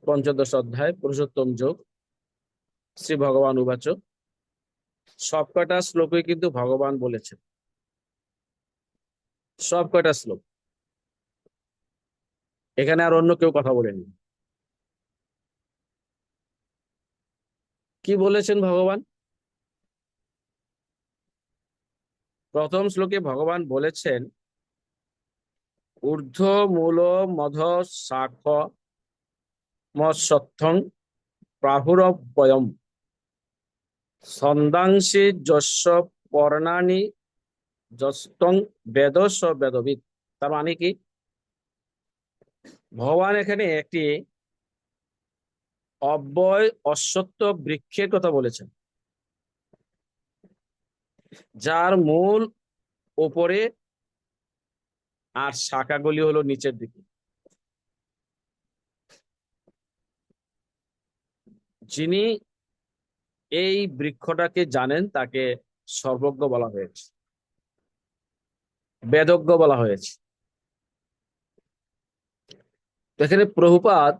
পঞ্চদশ অধ্যায় পুরুষোত্তম যোগ। শ্রী ভগবান উবাচ। সবকটা শ্লোকই কিন্তু ভগবান বলেছেন, সবকটা শ্লোক। এখানে আর অন্য কেউ কথা বলেনি। কি বলেছেন ভগবান? প্রথম শ্লোকে ভগবান বলেছেন, ঊর্ধ্ব মূল মধ শাখ মৎসত্যং প্রাহুরবয়ম ছন্দাংসি যস্য পর্ণানি যস্তং বেদস্য বেদবিদ। তার মানে কি? ভগবান এখানে একটি অব্যয় অশ্বত্থ বৃক্ষের কথা বলেছেন, যার মূল উপরে আর শাখাগুলি হলো নিচের দিকে। যিনি এই বৃক্ষটাকে জানেন তাকে সর্বজ্ঞ বলা হয়েছে। বেদজ্ঞ বলা হয়েছে। তো এখানে প্রভুপাদ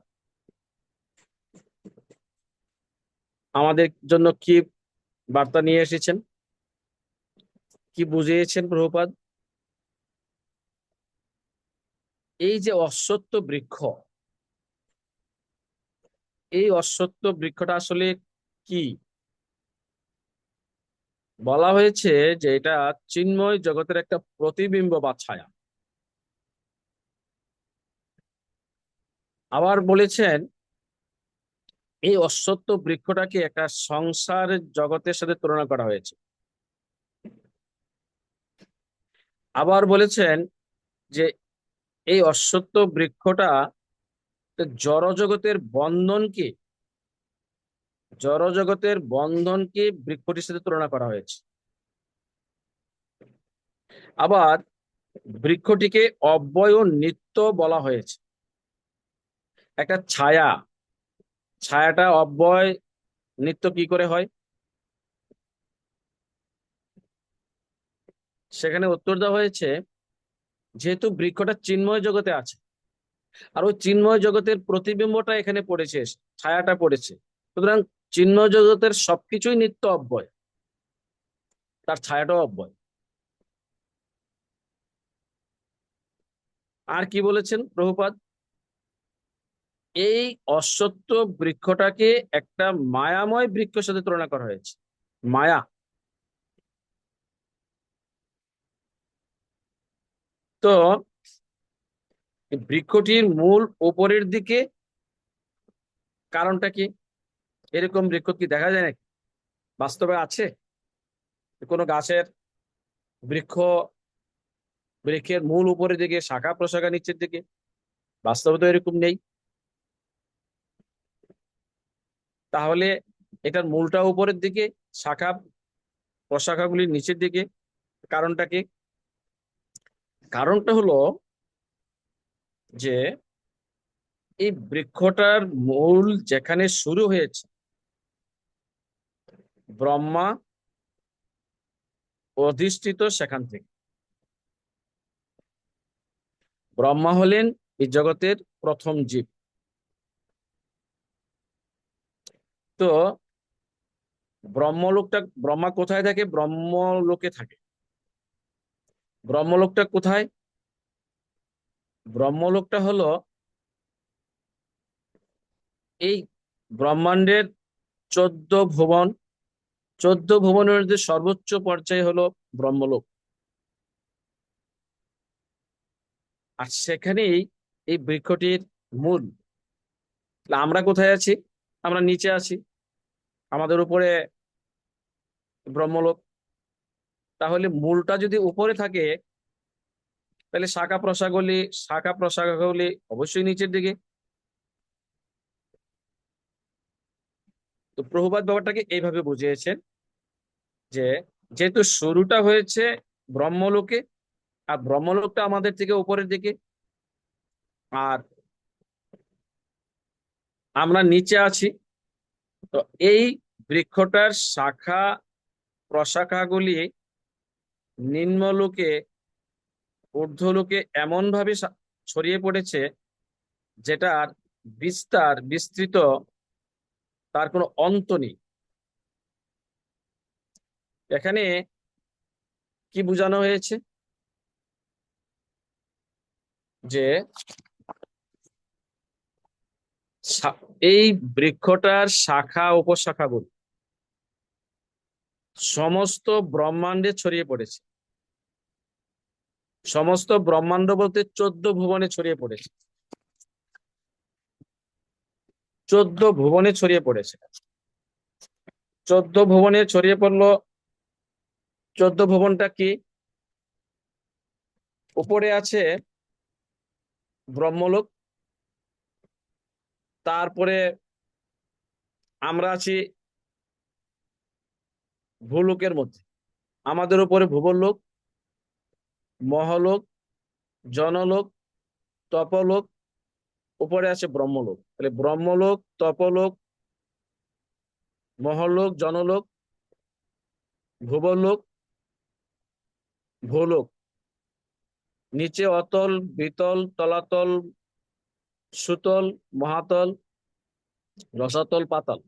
আমাদের জন্য কি বার্তা নিয়ে এসেছেন, কি বুঝিয়েছেন প্রভুপাদ? এই যে অশ্বত্থ বৃক্ষ, এই অশ্বত্থ বৃক্ষটা আসলে কি? বলা হয়েছে যে এটা চিন্ময় জগতের একটা প্রতিবিম্ব বা ছায়া। আবার বলেছেন এই অশ্বত্থ বৃক্ষটাকে একটা সংসার জগতের সাথে তুলনা করা হয়েছে। আবার বলেছেন যে এই অশ্বত্থ বৃক্ষটা জড়জগতের বন্ধনকে, জড়জগতের বন্ধনকে বৃক্ষটির সাথে তুলনা করা হয়েছে। আবার বৃক্ষটিকে অব্যয় ও নিত্য বলা হয়েছে। একটা ছায়া, ছায়াটা অব্যয় নিত্য কি করে হয়? সেখানে উত্তর দেওয়া হয়েছে যেহেতু বৃক্ষটা চিন্ময় জগতে আছে, আর ওই চিন্ময় জগতের প্রতিবিম্বটা এখানে পড়েছে, ছায়াটা পড়েছে, সুতরাং চিন্ময় জগতের সবকিছুই নিত্য অব্যয়, তার ছায়াটাও অব্যয়। আর কি বলেছেন প্রভুপাদ? এই অশ্বত্থ বৃক্ষটাকে একটা মায়াময় বৃক্ষের সাথে তুলনা করা হয়েছে। মায়া। তো বৃক্ষটির মূল উপরের দিকে, কারণটা কি? এরকম বৃক্ষ কি দেখা যায় নাকি? বাস্তবে আছে কোনো গাছের বৃক্ষ, বৃক্ষের মূল উপরের দিকে, শাখা প্রশাখা নিচের দিকে? বাস্তবে তো এরকম নেই। তাহলে এটার মূলটা উপরের দিকে, শাখা প্রশাখাগুলি নিচের দিকে, কারণটা কি? কারণটা হলো যে এই বৃক্ষটার মূল যেখানে শুরু হয়েছে, ব্রহ্মা অধিষ্ঠিত সেখান থেকে। ব্রহ্মা হলেন এই জগতের প্রথম জীব। তো ব্রহ্মলোকটা, ব্রহ্মা কোথায় থাকে? ব্রহ্মলোকে থাকে। ব্রহ্মলোকটা কোথায়? ব্রহ্মলোকটা হলো এই ব্রহ্মাণ্ডের 14 ভুবন, 14 ভুবনের মধ্যে সর্বোচ্চ পর্যায়ে হলো ব্রহ্মলোক। আর সেখানেই এই বৃক্ষটির মূল। আমরা কোথায় আছি? আমরা নিচে আছি, আমাদের উপরে ব্রহ্মলোক। তাহলে মূলটা যদি উপরে থাকে তাহলে শাখা প্রশাখাগুলি অবশ্যই নিচের দিকে। তো প্রভুপাদ ব্যাপারটাকে এইভাবে বুঝিয়েছেন যে যেহেতু শুরুটা হয়েছে ব্রহ্মলোকে, আর ব্রহ্মলোকটা আমাদের থেকে উপরের দিকে, আর আমরা নিচে আছি, তো এই বৃক্ষটার শাখা প্রশাখাগুলি নিম্নলোকে ঊর্ধ্বলোকে এমন ভাবে ছড়িয়ে পড়েছে যেটার বিস্তৃত তার কোনো অন্ত নেই। এখানে কি বোঝানো হয়েছে? যে এই বৃক্ষটার শাখা উপশাখাগুলি সমস্ত ব্রহ্মাণ্ডে ছড়িয়ে পড়েছে। সমস্ত ব্রহ্মাণ্ড বলতে 14 ভুবনে ছড়িয়ে পড়েছে। 14 ভুবনে ছড়িয়ে পড়েছে। 14 ভুবনে ছড়িয়ে পড়লো। 14 ভুবনটা কি? উপরে আছে ব্রহ্মলোক, তারপরে আমরা আছি ভূলোকের মধ্যে, আমাদের উপরে ভুবনলোক, মহলোক, জনলোক, তপলোক, উপরে আছে ব্রহ্মলোক। তাহলে ব্রহ্মলোক, তপলোক, মহলোক, জনলোক, ভুবনলোক, ভূলোক, নিচে অতল, বিতল, তলাতল, সুতল, মহাতল, রসাতল, পাতাল।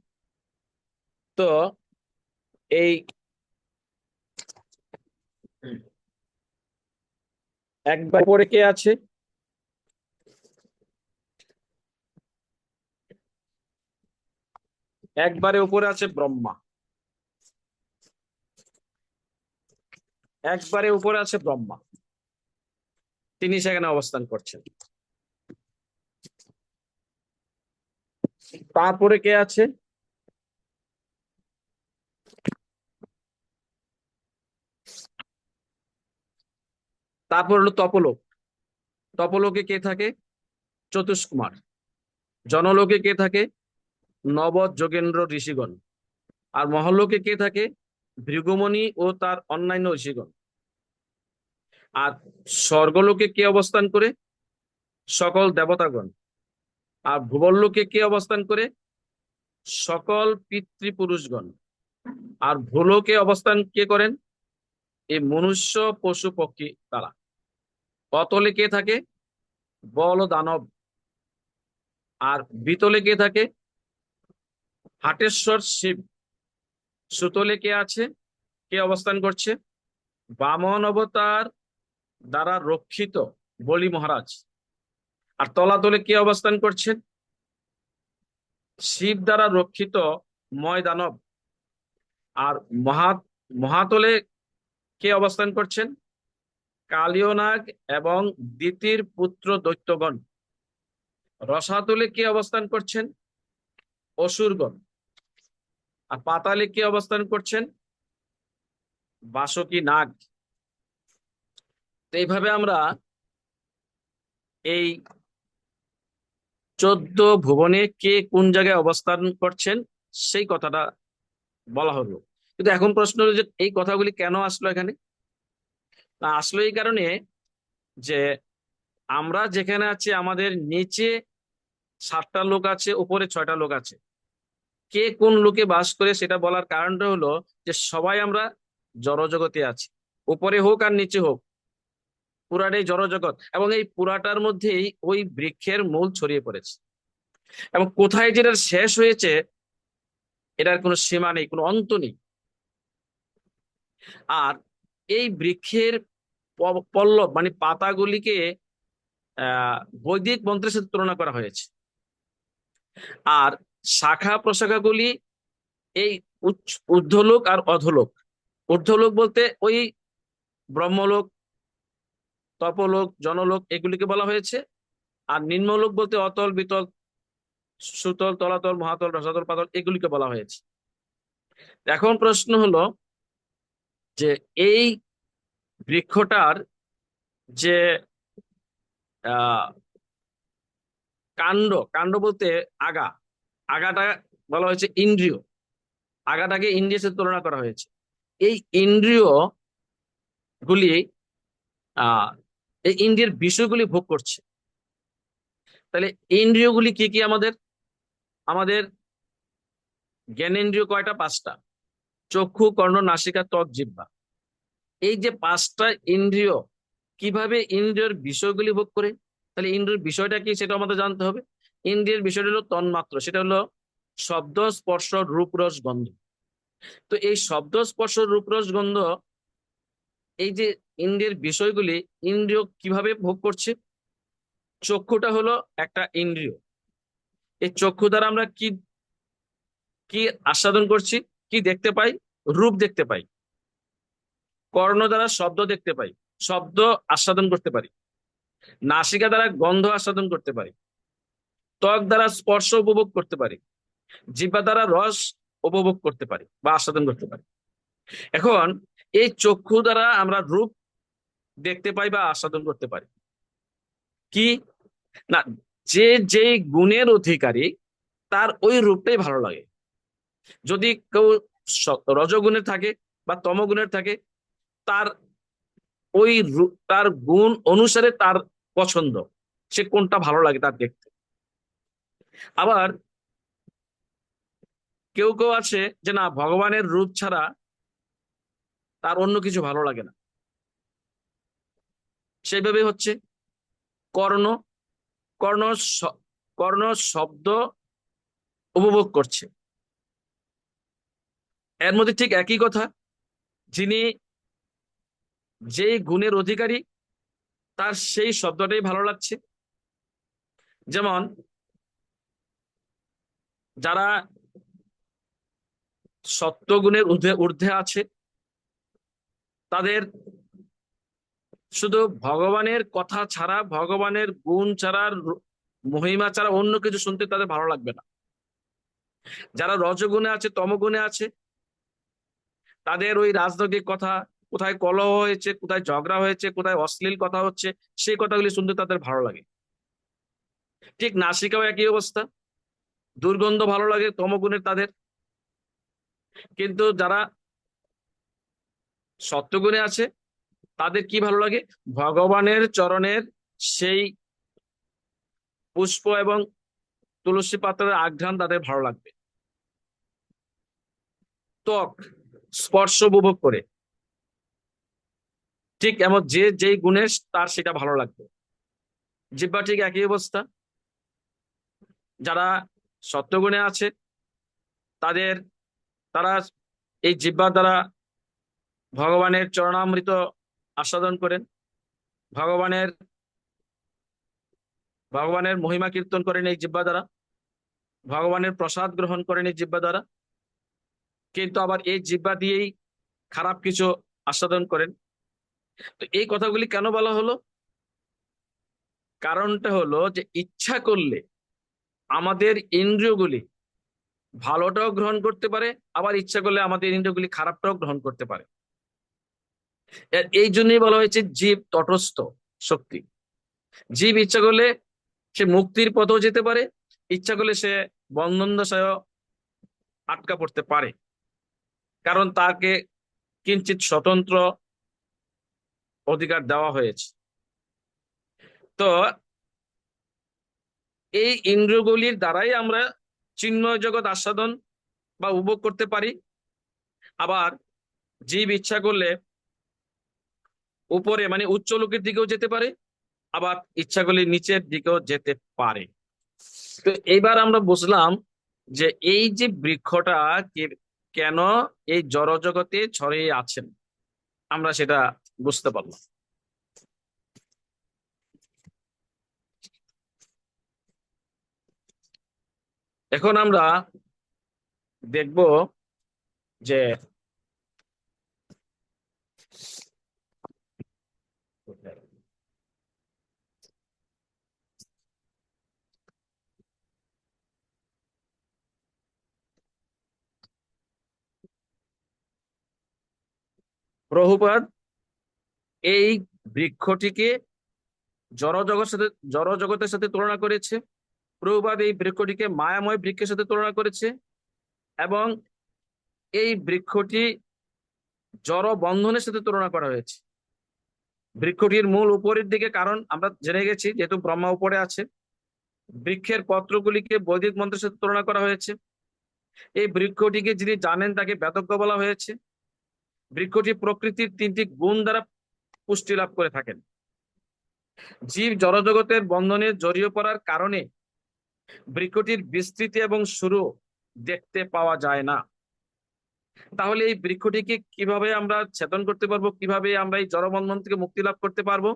তো এই একবার উপরে কে আছে? একবারে উপরে আছে ব্রহ্মা, একবারে উপরে আছে ব্রহ্মা, তিনি সেখানে অবস্থান করছেন। তারপরে কে আছে? তারপর হলো তপলোক। তপলোকে কে থাকে? চতুষ্কুমার। জনলোকে কে থাকে? নব যোগেন্দ্র ঋষিগণ। আর মহল্লোকে কে থাকে? ভৃগুমণি ও তার অন্যান্য ঋষিগণ। আর স্বর্গলোকে কে অবস্থান করে? সকল দেবতাগণ। আর ভুবনলোকে কে অবস্থান করে? সকল পিতৃপুরুষগণ। আর ভূলোকে অবস্থান কে করেন? এই মনুষ্য, পশু, পক্ষী তারা। অতলে কে থাকে? বল, দানব। আর বিতলে কে থাকে? হাটেশ্বর, শিব। সুতলে কে আছে? কে অবস্থান করছে? বামন অবতার দ্বারা রক্ষিত বলি মহারাজ। আর তলাতলে কে অবস্থান করছেন? শিব দ্বারা রক্ষিত ময় দানব। আর মহাতলে কে অবস্থান করছেন? কালীয় নাগ এবং দিতির পুত্র দৈত্যগণ। রসাতলে কে অবস্থান করছেন? অসুরগণ। আর পাতালে কে অবস্থান করছেন? বাসুকী নাগ। তো এইভাবে আমরা এই 14 ভুবনে কে কোন জায়গায় অবস্থান করছেন সেই কথাটা বলা হলো। কিন্তু এখন প্রশ্ন হলো যে এই কথাগুলি কেন আসলো এখানে? না, আসলো এই কারণে যে আমরা যেখানে আছি আমাদের নিচে 7টা লোক আছে, উপরে 6টা লোক আছে। কে কোন লোকে বাস করে সেটা বলার কারণটা হলো যে সবাই আমরা জড়জগতে আছি, উপরে হোক আর নিচে হোক, পুরাটাই জড়জগৎ। এবং এই পুরাটার মধ্যেই ওই বৃক্ষের মূল ছড়িয়ে পড়েছে। এবং কোথায় যেটার শেষ হয়েছে এটার কোনো সীমা নেই, কোনো অন্ত নেই। আর এই বৃক্ষের পল্লব মানে পাতাগুলিকে বৈদিক মন্ত্রের সাথে তুলনা করা হয়েছে। আর শাখা প্রশাখাগুলি এই ঊর্ধ্বলোক আর অধোলোক। ঊর্ধ্বলোক বলতে ওই ব্রহ্মলোক, তপলোক, জনলোক এগুলিকে বলা হয়েছে। আর নিম্নলোক বলতে অতল, বিতল, সুতল, তলাতল, মহাতল, রসাতল, পাতল এগুলিকে বলা হয়েছে। এখন প্রশ্ন হলো যে এই বৃক্ষটার যে কাণ্ড, কাণ্ড বলতে আগাটা বলা হয়েছে ইন্দ্রিয়। আগাটাকে ইন্দ্রিয়ের সাথে তুলনা করা হয়েছে। এই ইন্দ্রিয় গুলি এই ইন্দ্রিয়ের বিষয়গুলি ভোগ করছে। তাহলে ইন্দ্রিয়গুলি কি কি? আমাদের জ্ঞানেন্দ্রিয় কয়টা? 5টা। চক্ষু, কর্ণ, নাসিকা, ত্বক, জিহ্বা। এই যে 5টা ইন্দ্রিয় কিভাবে ইন্দ্রিয়ের বিষয়গুলি ভোগ করে? তাহলে ইন্দ্রিয়ের বিষয়টা কি সেটা আমাদের জানতে হবে। ইন্দ্রিয়ের বিষয়টা হলো তন্মাত্র, সেটা হলো শব্দ, স্পর্শ, রূপ, রস, গন্ধ। তো এই শব্দ, স্পর্শ, রূপ, রস, গন্ধ এই যে ইন্দ্রিয়ের বিষয়গুলি ইন্দ্রিয় কিভাবে ভোগ করছে? চক্ষুটা হলো একটা ইন্দ্রিয়। এই চক্ষু দ্বারা আমরা কি কি আস্বাদন করছি? কি দেখতে পাই? রূপ দেখতে পাই। কর্ণ দ্বারা শব্দ দেখতে পাই, শব্দ আস্বাদন করতে পারি। নাসিকা দ্বারা গন্ধ আস্বাদন করতে পারি। ত্বক দ্বারা স্পর্শ উপভোগ করতে পারি। জিহ্বা দ্বারা রস উপভোগ করতে পারি বা আস্বাদন করতে পারি। এখন এই চক্ষু দ্বারা আমরা রূপ দেখতে পাই বা আস্বাদন করতে পারি। কি না, যে গুণের অধিকারী তার ওই রূপটাই ভালো লাগে। যদি কেউ রজগুণের থাকে বা তমগুণের থাকে, তার ওই তার গুণ অনুসারে তার পছন্দ, সে কোনটা ভালো লাগে তার দেখতে। আবার কেউ কেউ আছে যে না, ভগবানের রূপ ছাড়া তার অন্য কিছু ভালো লাগে না। সেইভাবে হচ্ছে কর্ণ কর্ণ কর্ণ শব্দ উপভোগ করছে। এর মধ্যে ঠিক একই কথা, যিনি যেই গুণের অধিকারী তার সেই শব্দটাই ভালো লাগছে। যেমন যারা সত্যগুণের ঊর্ধ্বে আছে, তাদের শুধু ভগবানের কথা ছাড়া, ভগবানের গুণ ছাড়া, মহিমা ছাড়া অন্য কিছু শুনতে তাদের ভালো লাগবে না। যারা রজগুণে আছে, তমগুণে আছে, তাদের ওই রাজনৈতিক কথা, কোথায় কলহ হয়েছে, কোথায় ঝগড়া হয়েছে, কোথায় অশ্লীল কথা হচ্ছে, সেই কথাগুলি শুনতে তাদের ভালো লাগে। ঠিক নাসিকাও একই অবস্থা, দুর্গন্ধ ভালো লাগে তমগুণের তাদের। কিন্তু যারা সত্যগুণে আছে তাদের কি ভালো লাগে? ভগবানের চরণের সেই পুষ্প এবং তুলসী পাতার আঘ্রাণ তাদের ভালো লাগবে। ত্বক স্পর্শ উপভোগ করে, ঠিক এমন যে যেই গুণের তার সেটা ভালো লাগবে। জিহ্বা ঠিক একই অবস্থা, যারা সত্যগুণে আছে তারা এই জিহ্বার দ্বারা ভগবানের চরণামৃত আস্বাদন করেন, ভগবানের মহিমা কীর্তন করেন এই জিহ্বা দ্বারা, ভগবানের প্রসাদ গ্রহণ করেন এই জিহ্বা দ্বারা। কিন্তু আবার এই জিহ্বা দিয়েই খারাপ কিছু আস্বাদন করেন। তো এই কথাগুলি কেন বলা হলো? কারণটা হলো যে ইচ্ছা করলে আমাদের ইন্দ্রিয়গুলি ভালোটাও গ্রহণ করতে পারে, আবার ইচ্ছা করলে আমাদের ইন্দ্রিয়গুলি খারাপটাও গ্রহণ করতে পারে। এই জন্যই বলা হয়েছে জীব তটস্থ শক্তি। জীব ইচ্ছা করলে সে মুক্তির পথেও যেতে পারে, ইচ্ছা করলে সে বন্ধন দশায় আটকা পড়তে পারে, কারণ তাকে কিঞ্চিত স্বতন্ত্র অধিকার দেওয়া হয়েছে। তো এই ইন্দ্রিয়গুলির দ্বারাই আমরা চিন্ময় জগৎ আস্বাদন বা উপভোগ করতে পারি। আবার জীব ইচ্ছা করলে উপরে মানে উচ্চ লোকের দিকেও যেতে পারে, আবার ইচ্ছা করলে নিচের দিকেও যেতে পারে। তো এইবার আমরা বুঝলাম যে এই যে বৃক্ষটা কেন এই জড় জগতে ছড়িয়ে আছেন, আমরা সেটা বুঝতে পারলাম। এখন আমরা দেখব যে প্রভুপাদ এই বৃক্ষটিকে জড় জগতের সাথে তুলনা করেছে। প্রভুপাদ এই বৃক্ষটিকে মায়াময় বৃক্ষের সাথে তুলনা করেছে, এবং এই বৃক্ষটি জড় বন্ধনের সাথে তুলনা করা হয়েছে। বৃক্ষটির মূল উপরের দিকে, কারণ আমরা জেনে গেছি যেহেতু ব্রহ্মা উপরে আছে। বৃক্ষের পত্রগুলিকে বৈদিক মন্ত্রের সাথে তুলনা করা হয়েছে। এই বৃক্ষটিকে যিনি জানেন তাকে বেদজ্ঞ বলা হয়েছে। বৃক্ষটি প্রকৃতির 3টি গুণ দ্বারা পুষ্টি লাভ করে থাকেন। জীব জড়জগতের বন্ধনে জড়িয়ে পড়ার কারণে বৃক্ষটির বিস্তৃতি এবং শুরু দেখতে পাওয়া যায় না। তাহলে এই বৃক্ষটিকে কিভাবে আমরা ছেদন করতে পারবো, কিভাবে আমরা এই জড়বন্ধন থেকে মুক্তি লাভ করতে পারবো?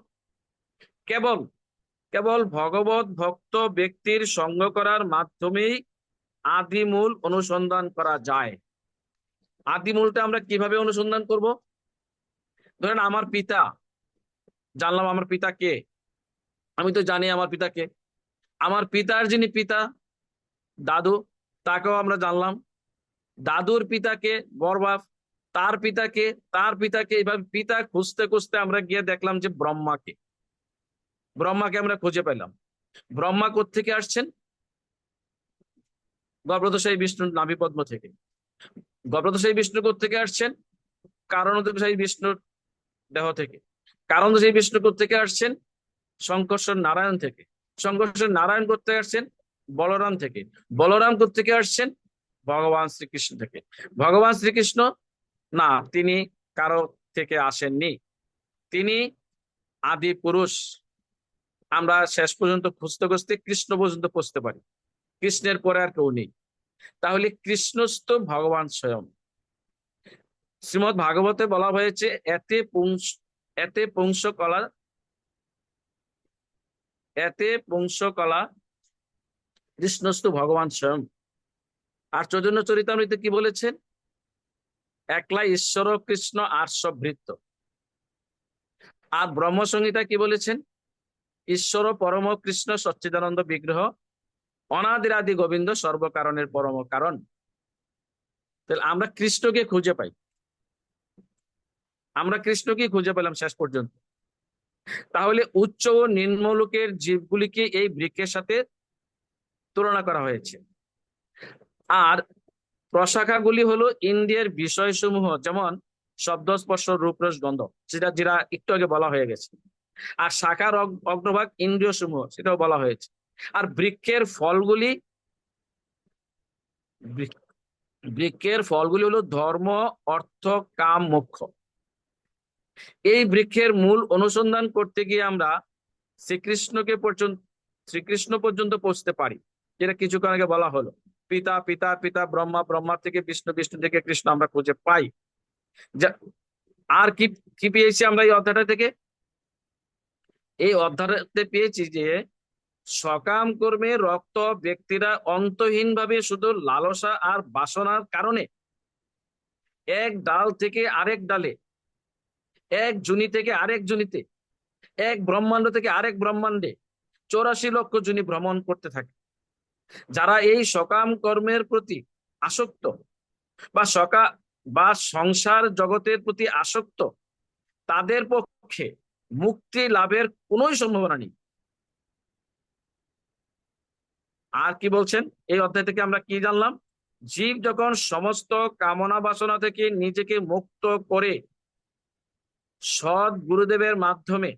কেবল ভগবত ভক্ত ব্যক্তির সঙ্গ করার মাধ্যমেই আদিমূল অনুসন্ধান করা যায়। আদিমূলটা আমরা কিভাবে অনুসন্ধান করব? ধরেন আমার পিতা, জানলাম আমার পিতা কে, আমি তো জানি আমার পিতা কে। আমার পিতার যিনি পিতা দাদু, তাকেও আমরা জানলাম। দাদুর পিতাকে বরবাপ, তার পিতাকে, তার পিতাকে, এইভাবে পিতা খুঁজতে খুঁজতে আমরা গিয়ে দেখলাম যে ব্রহ্মাকে আমরা খুঁজে পেলাম। ব্রহ্মা কোত্থেকে আসছেন? গর্ভদশায়ী বিষ্ণুর নাভিপদ্ম থেকে। গর্ভদশায়ী বিষ্ণু কোত্থেকে আসছেন? কারণদশায়ী বিষ্ণুর দেহ থেকে। কারণদশায়ী বিষ্ণু কোত্থেকে আসছেন? শঙ্কর্ষণ নারায়ণ থেকে। শঙ্কর্ষণ নারায়ণ কোত্থেকে আসছেন? বলরাম থেকে। বলরাম কোত্থেকে আসছেন? ভগবান শ্রীকৃষ্ণ থেকে। ভগবান শ্রীকৃষ্ণ না, তিনি কারো থেকে আসেননি, তিনি আদি পুরুষ, আমরা শেষ পর্যন্ত খুঁজতে খুঁজতে কৃষ্ণ পর্যন্ত পৌঁছতে পারি, কৃষ্ণের পরে আর কেউ নেই। তাহলে কৃষ্ণস্থ ভগবান স্বয়ং। শ্রীমৎ ভাগবতে বলা হয়েছে এতে পুংস কলা কৃষ্ণস্থ ভগবান স্বয়ং। আর চৈতন্য চরিতামৃতে কি বলেছেন? একলা ঈশ্বর কৃষ্ণ আর্ষভৃত্য। আর ব্রহ্মসংহিতা কি বলেছেন? ঈশ্বর পরম কৃষ্ণ সচ্চিদানন্দ বিগ্রহ অনাদিরাদি গোবিন্দ সর্বকারণের পরম কারণ। তাহলে আমরা কৃষ্ণকে খুঁজে পাই, আমরা কৃষ্ণকে খুঁজে পেলাম শেষ পর্যন্ত। তাহলে উচ্চ ও নিম্নলোকের জীবগুলিকে এই বৃক্ষের সাথে তুলনা করা হয়েছে। আর প্রশাখাগুলি হলো ইন্দ্রিয়ের বিষয়সমূহ, যেমন শব্দ, স্পর্শ, রূপ, রস, গন্ধ, যেটা একটু আগে বলা হয়ে গেছে। আর শাখার অগ্রভাগ ইন্দ্রিয় সমূহ, সেটাও বলা হয়েছে। আর বৃক্ষের ফলগুলি হলো ধর্ম, অর্থ, কাম, মোক্ষ। এই বৃক্ষের মূল অনুসন্ধান করতে গিয়ে আমরা শ্রীকৃষ্ণ পর্যন্ত পৌঁছতে পারি, যেটা কিছুক্ষণ আগে বলা হলো। পিতা, পিতা, পিতা ব্রহ্মা, ব্রহ্মা থেকে বিষ্ণু, বিষ্ণু থেকে কৃষ্ণ আমরা খুঁজে পাই। আর কি পেয়েছি আমরা এই অধ্যায়টা থেকে? এই অধ্যায়তে পেয়েছি যে সকাম কর্মে রক্ত ব্যক্তিরা অন্তহীন ভাবে শুধু লালসা আর বাসনার কারণে এক ডাল থেকে আরেক ডালে, এক জুনি থেকে আরেক জুনিতে, এক ব্রহ্মাণ্ড থেকে আরেক ব্রহ্মাণ্ডে 84 লক্ষ জুনি ভ্রমণ করতে থাকে। যারা এই সকাম কর্মের প্রতি আসক্ত বা সংসার জগতের প্রতি আসক্ত, তাদের পক্ষে মুক্তি লাভের কোন সম্ভাবনা নেই। আর কি বলছেন এই অধ্যায় থেকে আমরা কি জানলাম? জীব যখন সমস্ত কামনা বাসনা থেকে নিজেকে মুক্ত করে সৎ গুরুদেবের মাধ্যমে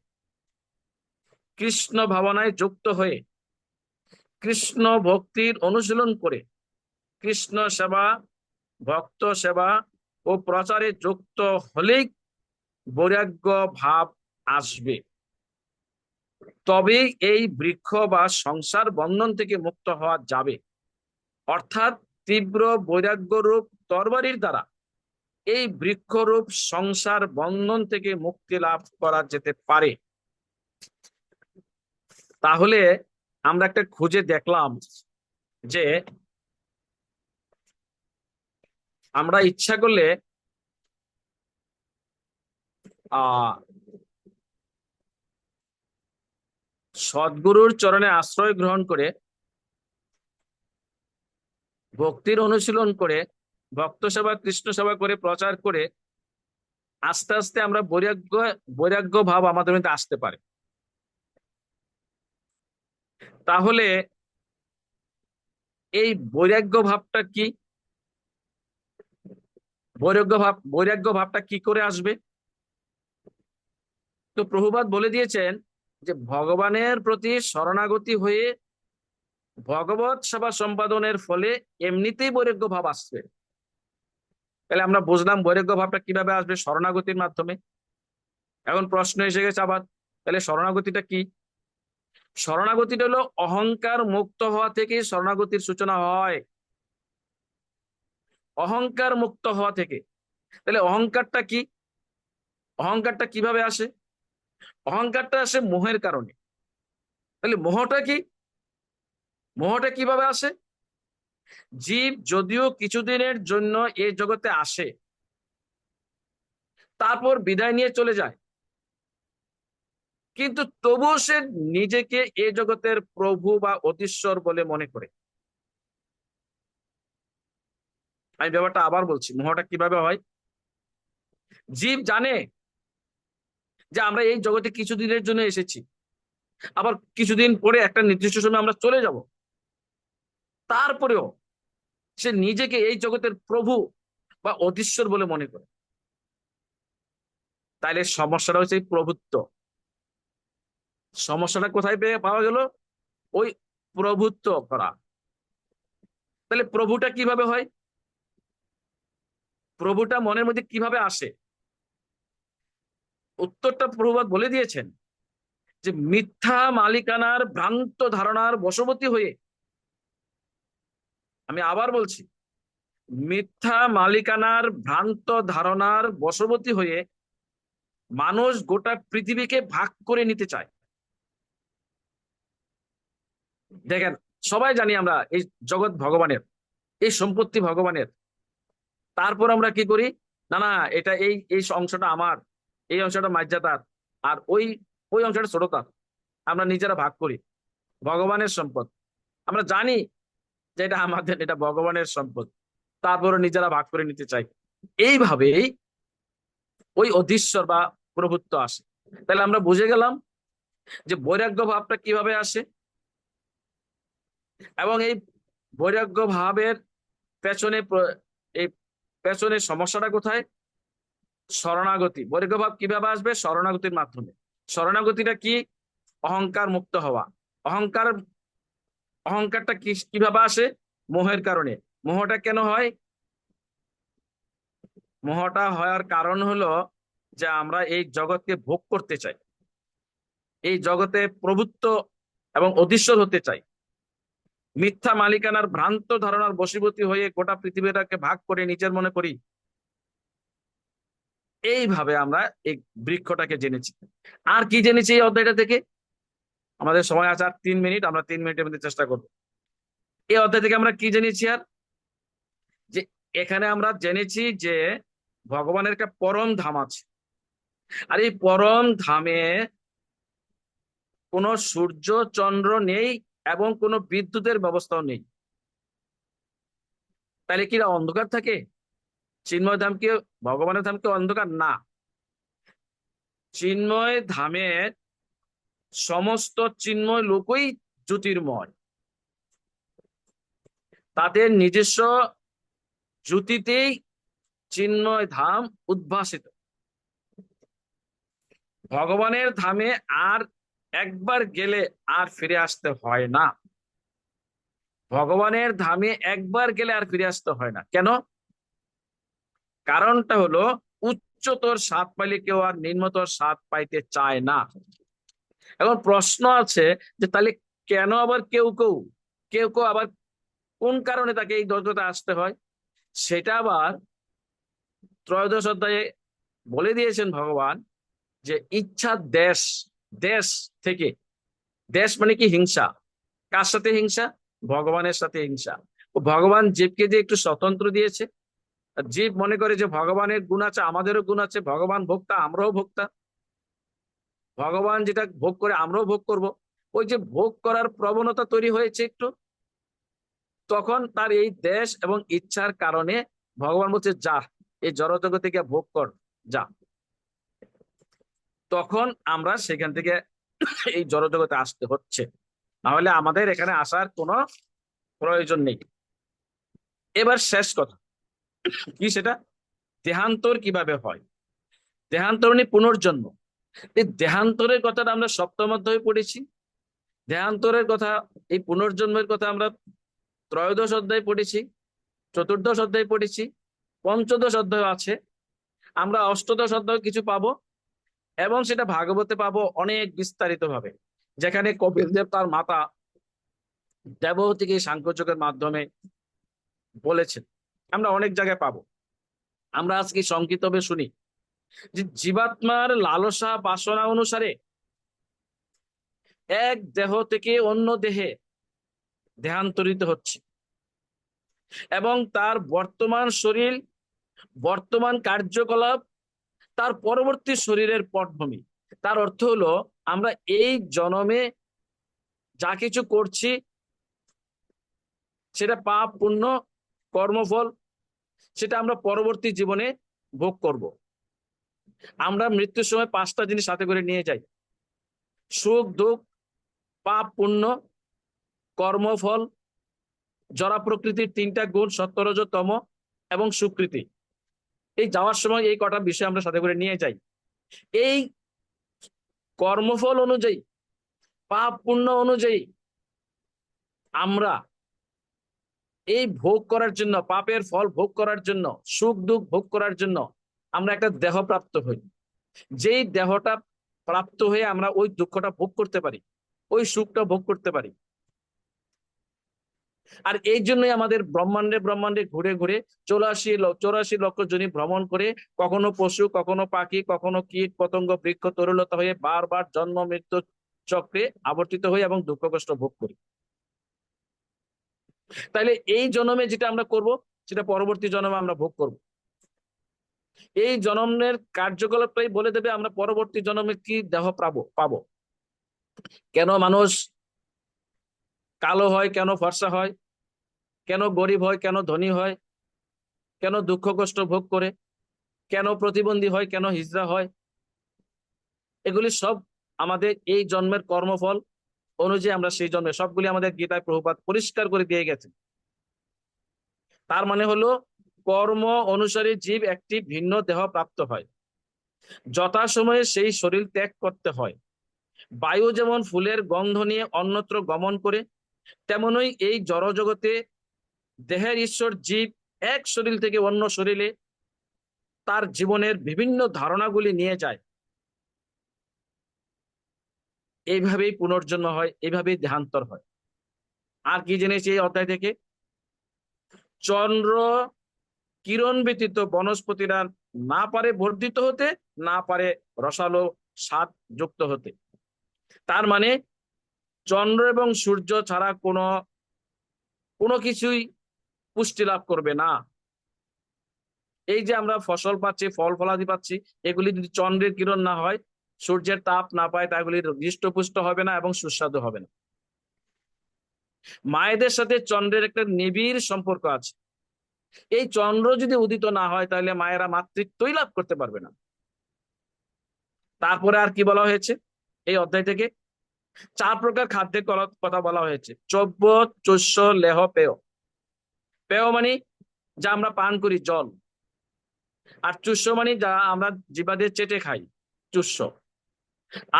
কৃষ্ণ ভাবনায় যুক্ত হয়ে কৃষ্ণ ভক্তির অনুশীলন করে কৃষ্ণ সেবা, ভক্ত সেবা ও প্রচারে যুক্ত হলেই বৈরাগ্য ভাব আসবে। তবেই এই বৃক্ষ বা সংসার বন্ধন থেকে মুক্ত হওয়া যাবে। অর্থাৎ তীব্র বৈরাগ্য রূপ তরবারির দ্বারা এই বৃক্ষরূপ সংসার বন্ধন থেকে মুক্তি লাভ করা যেতে পারে। তাহলে আমরা একটা খুঁজে দেখলাম যে আমরা ইচ্ছা করলে সদ্গুরুর চরণে আশ্রয় গ্রহণ করে ভক্তির অনুশীলন করে ভক্ত সেবা, কৃষ্ণ সেবা করে প্রচার করে আস্তে আস্তে আমরা বৈরাগ্য ভাব আমাদের মধ্যে আসতে পারে। তাহলে এই বৈরাগ্য ভাবটা কি? বৈরাগ্য ভাবটা কি করে আসবে? তো প্রভুপাদ বলে দিয়েছেন যে ভগবানের প্রতি শরণাগতি হয়ে ভগবত সেবা সম্পাদনের ফলে এমনিতেই বৈরাগ্য ভাব আসবে। তাহলে আমরা বুঝলাম বৈরাগ্য ভাবটা কিভাবে আসবে? শরণাগতির মাধ্যমে। এখন প্রশ্ন এসে গেছে আবার, তাহলে শরণাগতিটা কি? শরণাগতিটা হলো অহংকার মুক্ত হওয়া থেকে শরণাগতির সূচনা হয়, অহংকার মুক্ত হওয়া থেকে। তাহলে অহংকারটা কি? অহংকারটা কিভাবে আসে? অহংকারটা আসে মোহের কারণে। তাহলে মোহটা কি? মোহটা কিভাবে আসে? জীব যদিও কিছুদিনের জন্য এই জগতে আসে, তারপর বিদায় নিয়ে চলে যায়, কিন্তু তবুও সে নিজেকে এই জগতের প্রভু বা অধীশ্বর বলে মনে করে। আমি ব্যাপারটা আবার বলছি, মোহটা কিভাবে হয়? জীব জানে যে আমরা এই জগতে কিছুদিনের জন্য এসেছি, আবার কিছুদিন পরে একটা নির্দিষ্ট সময় আমরা চলে যাব, তারপরেও সে নিজেকে এই জগতের প্রভু বা অধীশ্বর বলে মনে করে। তাইলে সমস্যাটা হচ্ছে এই প্রভুত্ব। সমস্যাটা কোথায় পাওয়া গেল? ওই প্রভুত্ব করা। তাহলে প্রভুটা কিভাবে হয়? প্রভুটা মনের মধ্যে কিভাবে আসে? উত্তরটা প্রভুপাদ বলে দিয়েছেন যে মিথ্যা মালিকানার ভ্রান্ত ধারণার বশবর্তী হয়ে, আমি আবার বলছি, মিথ্যা মালিকানার ভ্রান্ত ধারণার বশবর্তী হয়ে মানুষ গোটা পৃথিবীকে ভাগ করে নিতে চায়। দেখেন, সবাই জানি আমরা এই জগৎ ভগবানের, এই সম্পত্তি ভগবানের, তারপর আমরা কি করি, না না এটা এই এই অংশটা আমার, এই অংশটা মর্যাদার, আর ওই ওই অংশটা ছোটতার, আমরা নিজেরা ভাগ করি। ভগবানের সম্পদ, আমরা জানি যে এটা আমাদের, এটা ভগবানের সম্পদ, তারপরে নিজেরা ভাগ করে নিতে চাই। এইভাবেই ওই অধীশ্বর বা প্রভুত্ব আসে। তাহলে আমরা বুঝে গেলাম যে বৈরাগ্য ভাবটা কিভাবে আসে, এবং এই বৈরাগ্য ভাবের পেছনে এই পেছনে সমস্যাটা কোথায়? শরণাগতি। বৈরাগ্য ভাব কিভাবে আসবে? শরণাগতির মাধ্যমে। শরণাগতিটা কি? অহংকার মুক্ত হওয়া। অহংকারটা কিভাবে আসে? মোহের কারণে। মোহটা কেন হয়? মোহটা হওয়ার কারণ হলো যে আমরা এই জগৎকে ভোগ করতে চাই, এই জগতে প্রভুত্ব এবং অধীশ্বর হতে চাই। মিথ্যা মালিকানার ভ্রান্ত ধারণার বশীভূতি হয়ে গোটা পৃথিবীটাকে ভাগ করে নিজের মনে করি। এইভাবে আমরা এই বৃক্ষটাকে জেনেছি। আর কি জেনেছি এই অধ্যায়টা থেকে? আমাদের সময় আছে আর 3 মিনিট, আমরা 3 মিনিটের মধ্যে চেষ্টা করব। এই অধ্যায় থেকে আমরা কি জেনেছি? আর যে এখানে আমরা জেনেছি যে ভগবানের একটা পরম ধাম আছে, আর এই পরম ধামে কোনো সূর্য চন্দ্র নেই এবং কোনো বিদ্যুতের ব্যবস্থাও নেই। তাহলে কি অন্ধকার থাকে? চিন্ময় ধাম কি, ভগবানের ধাম কি অন্ধকার? না। চিন্ময় ধামের সমস্ত চিন্ময় লোকই জ্যোতির্ময়, তাদের নিজস্ব জ্যোতিতেই চিন্ময় ধাম উদ্ভাসিত। ভগবানের ধামে আর একবার গেলে আর ফিরে আসতে হয় না। ভগবানের ধামে একবার গেলে আর ফিরে আসতে হয় না। কেন? কারণটা হলো উচ্চতর স্বাদ পাইলে কেউ আর নিম্নতর স্বাদ পাইতে চায় না। এখন প্রশ্ন আছে যে তাহলে কেন আবার কেউ কেউ আবার কোন কারণে তাকে এই জগতে আসতে হয়? সেটা আবার 13 অধ্যায়ে বলে দিয়েছেন ভগবান, যে ইচ্ছা দেশ দেশ থেকে। দেশ মানে কি? হিংসা। কার সাথে হিংসা? ভগবানের সাথে হিংসা। ভগবান জীবকে দিয়ে একটু স্বতন্ত্র দিয়েছে। জীব মনে করে যে ভগবানের গুণ আছে, আমাদেরও গুণ আছে, ভগবান ভোক্তা, আমরাও ভোক্তা, ভগবান যেটা ভোগ করে আমরাও ভোগ করব। ওই যে ভোগ করার প্রবণতা তৈরি হয়েছে একটু, তখন তার এই দেশ এবং ইচ্ছার কারণে ভগবান বলছে যা এই জড়জগতে গিয়ে ভোগ কর, যা। তখন আমরা সেখান থেকে এই জড়জগতে আসতে হচ্ছে, নাহলে আমাদের এখানে আসার কোনো প্রয়োজন নেই। এবার শেষ কথা কি, সেটা দেহান্তর কিভাবে হয়। দেহান্তর মানে পুনর্জন্ম। এই দেহান্তরের কথাটা আমরা 7ম অধ্যায়ে পড়েছি। দেহান্তরের কথা, এই পুনর্জন্মের কথা আমরা 13 অধ্যায়ে পড়েছি, 14 অধ্যায়ে পড়েছি, 15 অধ্যায় আছে। আমরা 8 অধ্যায় কিছু পাবো, এবং সেটা ভাগবতে পাবো অনেক বিস্তারিত ভাবে, যেখানে কপিল দেব তার মাতা দেবহূতিকে সাংখ্যযোগের মাধ্যমে বলেছেন। আমরা অনেক জায়গায় পাবো। আমরা আজকে সংক্ষিপ্তভাবে শুনি যে জীবাত্মার লালসা বাসনা অনুসারে এক দেহ থেকে অন্য দেহে দেহান্তরিত হচ্ছে, এবং তার বর্তমান শরীর, বর্তমান কার্যকলাপ তার পরবর্তী শরীরের পটভূমি। তার অর্থ হলো আমরা এই জন্মে যা কিছু করছি সেটা পাপ পুণ্য কর্মফল, সেটা আমরা পরবর্তী জীবনে ভোগ করব। আমরা মৃত্যুর সময় 5টা জিনিস সাথে করে নিয়ে যাই: সুখ দুঃখ, পাপ পুণ্য, কর্মফল, জড়া প্রকৃতির 3টা গুণ সত্য রজ তম, এবং সুকৃতি। এই যাওয়ার সময় এই কটা বিষয় আমরা সাথে করে নিয়ে যাই। এই কর্মফল অনুযায়ী, পাপ পুণ্য অনুযায়ী আমরা এই ভোগ করার জন্য, পাপের ফল ভোগ করার জন্য, সুখ দুঃখ ভোগ করার জন্য আমরা একটা দেহ প্রাপ্ত হই। যেই দেহটা প্রাপ্ত হয়ে আমরা ওই দুঃখটা ভোগ করতে পারি, ওই সুখটা ভোগ করতে পারি। আর এই জন্যই আমাদের ব্রহ্মাণ্ডে ব্রহ্মাণ্ডে ঘুরে ঘুরে 84 লক্ষ যোনি ভ্রমণ করে কখনো পশু, কখনো পাখি, কখনো কীট পতঙ্গ, বৃক্ষ, তরুলতা হয়ে বারবার জন্ম মৃত্যু চক্রে আবর্তিত হই এবং দুঃখ কষ্ট ভোগ করি। তাইলে এই জন্মে যেটা আমরা করব সেটা পরবর্তী জন্মে আমরা ভোগ করব। এই জন্মের কার্যকলাপটাই বলে দেবে আমরা পরবর্তী জন্মে কি দেহ পাবো। কেন মানুষ কালো হয়, কেন ফর্সা হয়, কেন গরিব হয়, কেন ধনী হয়, কেন দুঃখ কষ্ট ভোগ করে, কেন প্রতিবন্ধী হয়, কেন হিজড়া হয়, এগুলি সব আমাদের এই জন্মের কর্মফল অনুযায়ী আমরা সেই জন্মে সবগুলি আমাদের গীতায় প্রভুপাদ পরিষ্কার করে দিয়ে গেছে। তার মানে হলো কর্ম অনুসারে জীব একটি ভিন্ন দেহ প্রাপ্ত হয়, যথাসময়ে সেই শরীর ত্যাগ করতে হয়। বায়ু যেমন ফুলের গন্ধ নিয়ে অন্যত্র গমন করে, তেমনই এই জড়জগতে দেহের ঈশ্বর জীব এক শরীর থেকে অন্য শরীরে তার জীবনের বিভিন্ন ধারণাগুলি নিয়ে যায়। এইভাবেই পুনর্জন্ম হয়, এইভাবেই দেহান্তর হয়। আর কি জেনেছি এই অধ্যায় থেকে? চন্দ্র কিরণ ব্যতীত বনস্পতিরা না পারে বর্ধিত হতে, না পারে রসালো স্বাদ যুক্ত হতে। তার মানে চন্দ্র এবং সূর্য ছাড়া কোনো কিছুই পুষ্টি লাভ করবে না। এই যে আমরা ফসল পাচ্ছি, ফল ফলাদি পাচ্ছি, এগুলি যদি চন্দ্রের কিরণ না হয়, সূর্যের তাপ না পায়, তাগুলি হৃষ্টপুষ্ট হবে না এবং সুস্বাদু হবে না। মায়েদের সাথে চন্দ্রের একটা নিবিড় সম্পর্ক আছে। এই চন্দ্র যদি উদিত না হয় তাহলে মায়েরা মাতৃত্বই লাভ করতে পারবে না। তারপরে আর কি বলা হয়েছে এই অধ্যায় থেকে? 4 প্রকার খাদ্যের কথা বলা হয়েছে। চব্য, চুষ্য, লেহ, পেয়। পেয় মানে যা আমরা পান করি, জল। আর চুষ্য মানে যা আমরা জিহ্বা দিয়ে চেটে খাই, চুষ্য।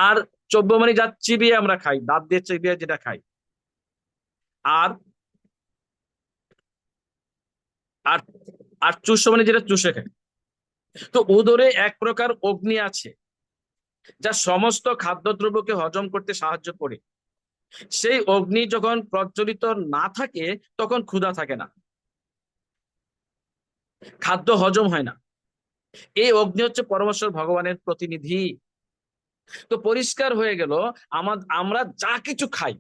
আর চব্য মানে যা চিবিয়ে আমরা খাই, দাঁত দিয়ে চিবিয়ে যেটা খাই। আর আর আর চুষ্য মানে যেটা চুষে খাই। তো উদরে এক প্রকার অগ্নি আছে যা সমস্ত খাদ্যদ্রব্যকে হজম করতে সাহায্য করে। সেই অগ্নি যখন প্রজ্বলিত না থাকে তখন ক্ষুধা থাকে না, খাদ্য হজম হয় না। এই অগ্নি হচ্ছে পরমেশ্বর ভগবানের প্রতিনিধি। তো পরিষ্কার হয়ে গেল আমরা যা কিছু খাই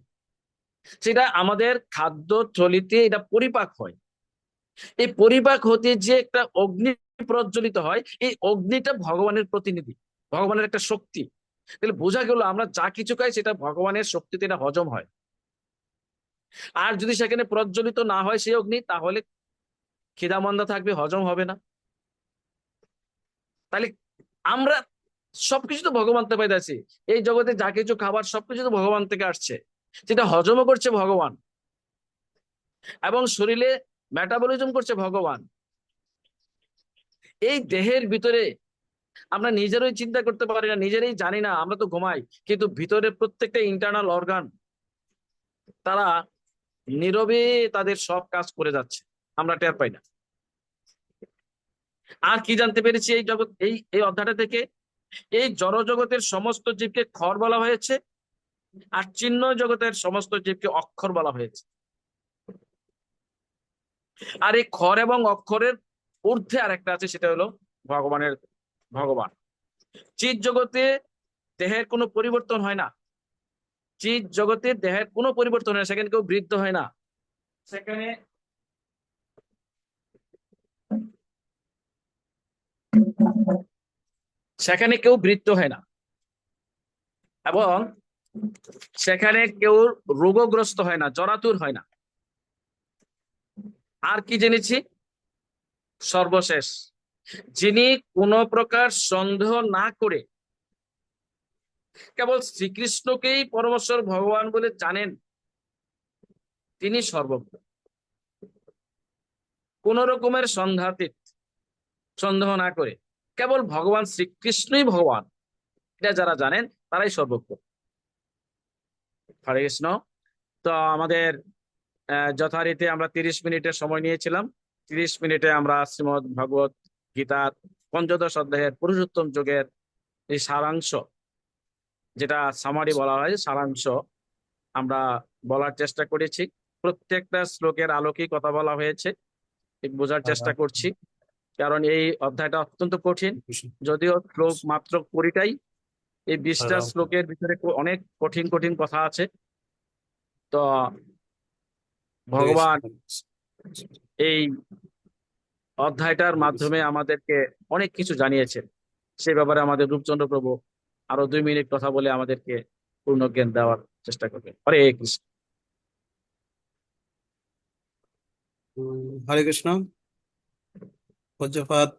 সেটা আমাদের খাদ্য থলিতে এটা পরিপাক হয়। এই পরিপাক হতে যে একটা অগ্নি প্রজ্বলিত হয়, এই অগ্নিটা ভগবানের প্রতিনিধি, ভগবানের একটা শক্তি। তাহলে বোঝা গেল আমরা যা কিছু খাই সেটা ভগবানের শক্তিতে এটা হজম হয়। আর যদি সেখানে প্রজ্বলিত না হয় সেই অগ্নি, তাহলে খিদামন্দা থাকবে, হজম হবে না। তাহলে আমরা সবকিছু তো ভগবান থেকে পাইতেছি। এই জগতে যা কিছু খাবার সবকিছু তো ভগবান থেকে আসছে, সেটা হজমও করছে ভগবান এবং শরীরে মেটাবলিজম করছে ভগবান। এই দেহের ভিতরে আমরা নিজেরই চিন্তা করতে পারি না, নিজেরই জানি না, আমরা তো ঘুমাই, কিন্তু ভিতরে প্রত্যেকটা ইন্টারনাল অর্গান তারা নীরবে তাদের সব কাজ করে যাচ্ছে, আমরা টের পাই না। আর কি জানতে পেরেছি এই জগৎ এই অধ্যায়টা থেকে? এই জড় জগতের সমস্ত জীবকে ক্ষর বলা হয়েছে, আর চিহ্ন জগতের সমস্ত জীবকে অক্ষর বলা হয়েছে। আর এই ক্ষর এবং অক্ষরের ঊর্ধ্বে আরেকটা আছে, সেটা হলো ভগবান। চিৎ জগতে দেহের কোনো পরিবর্তন হয় না, চিৎ জগতে দেহের কোনো পরিবর্তন হয় না, সেখানে কেউ বৃদ্ধ হয় না, সেখানে কেউ বৃদ্ধ হয় না, এবং সেখানে কেউ রোগগ্রস্ত হয় না, জরাতুর হয় না। আর কি জেনেছি? সর্বশেষ, যিনি কোনো প্রকার সন্দেহ না করে কেবল শ্রীকৃষ্ণকেই পরমেশ্বর ভগবান বলে জানেন, তিনি সর্বজ্ঞ। কোন রকমের সন্দেহ না করে কেবল ভগবান শ্রীকৃষ্ণই ভগবান, এটা যারা জানেন তারাই সর্বজ্ঞ। হরে কৃষ্ণ। তো আমাদের যথারীতি আমরা 30 মিনিটের সময় নিয়েছিলাম। 30 মিনিটে আমরা শ্রীমদ ভগবত গীতার 15দশ অধ্যায়ের পুরুষোত্তম যোগের এই সারাংশ যেটা সামারি বলা হয়, সারাংশ আমরা বলার চেষ্টা করেছি। প্রত্যেকটা শ্লোকের আলোকেই কথা বলা হয়েছে, ঠিক বোঝার চেষ্টা করছি, কারণ এই অধ্যায়টা অত্যন্ত কঠিন। যদিও শ্লোক মাত্র 20টাই, এই 20টা শ্লোকের ভিতরে অনেক কঠিন কঠিন কথা আছে। তো ভগবান এই অধ্যায়টার মাধ্যমে আমাদেরকে অনেক কিছু জানিয়েছেন। সে ব্যাপারে আমাদের রূপচন্দ্র প্রভু আরো 2 মিনিট কথা বলে আমাদেরকে পূর্ণ জ্ঞান দেওয়ার চেষ্টা করবে। হরে কৃষ্ণ। হরে কৃষ্ণ। পূজ্যপাদ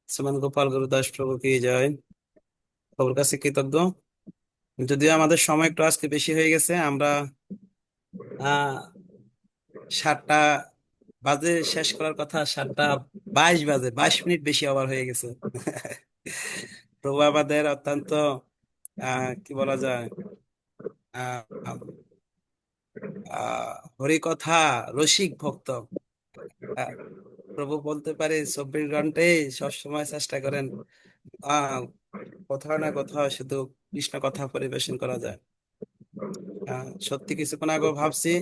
শ্রীমান গোপাল গুরুদাস প্রভু কি জয়। প্রভুর কাছে কৃতজ্ঞ। যদিও আমাদের সময় একটু আজকে বেশি হয়ে গেছে, আমরা 7টা বাজে শেষ করার কথা, 7:22 বাজে, 22 মিনিট বেশি ওভার হয়ে গেছে। প্রভু আমাদের অত্যন্ত কি বলা যায়, হরিকথা রসিক ভক্ত। প্রভু বলতে পারে 24 ঘন্টায় সবসময় চেষ্টা করেন কোথাও না কোথাও শুধু কৃষ্ণ কথা পরিবেশন করা যায়। সত্যি কিছুক্ষণ আগে ভাবছি,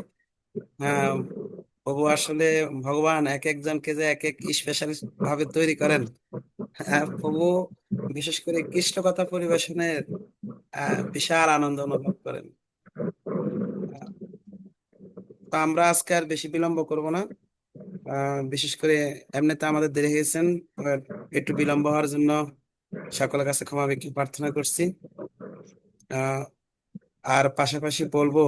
প্রভু আসলে ভগবান এক একজনকে যে এক এক স্পেশাল ভাবে তৈরি করেন। প্রভু বিশেষ করে কৃষ্ণ কথা পরিবেশনের বিশাল আনন্দ অনুভব করেন। তো আমরা আজকে আর বেশি বিলম্ব করব না। বিশেষ করে এমনিতে আমাদের দেরি হয়েছেন, একটু বিলম্ব হওয়ার জন্য সকলের কাছে ক্ষমা প্রার্থনা করছি। আর পাশাপাশি বলবো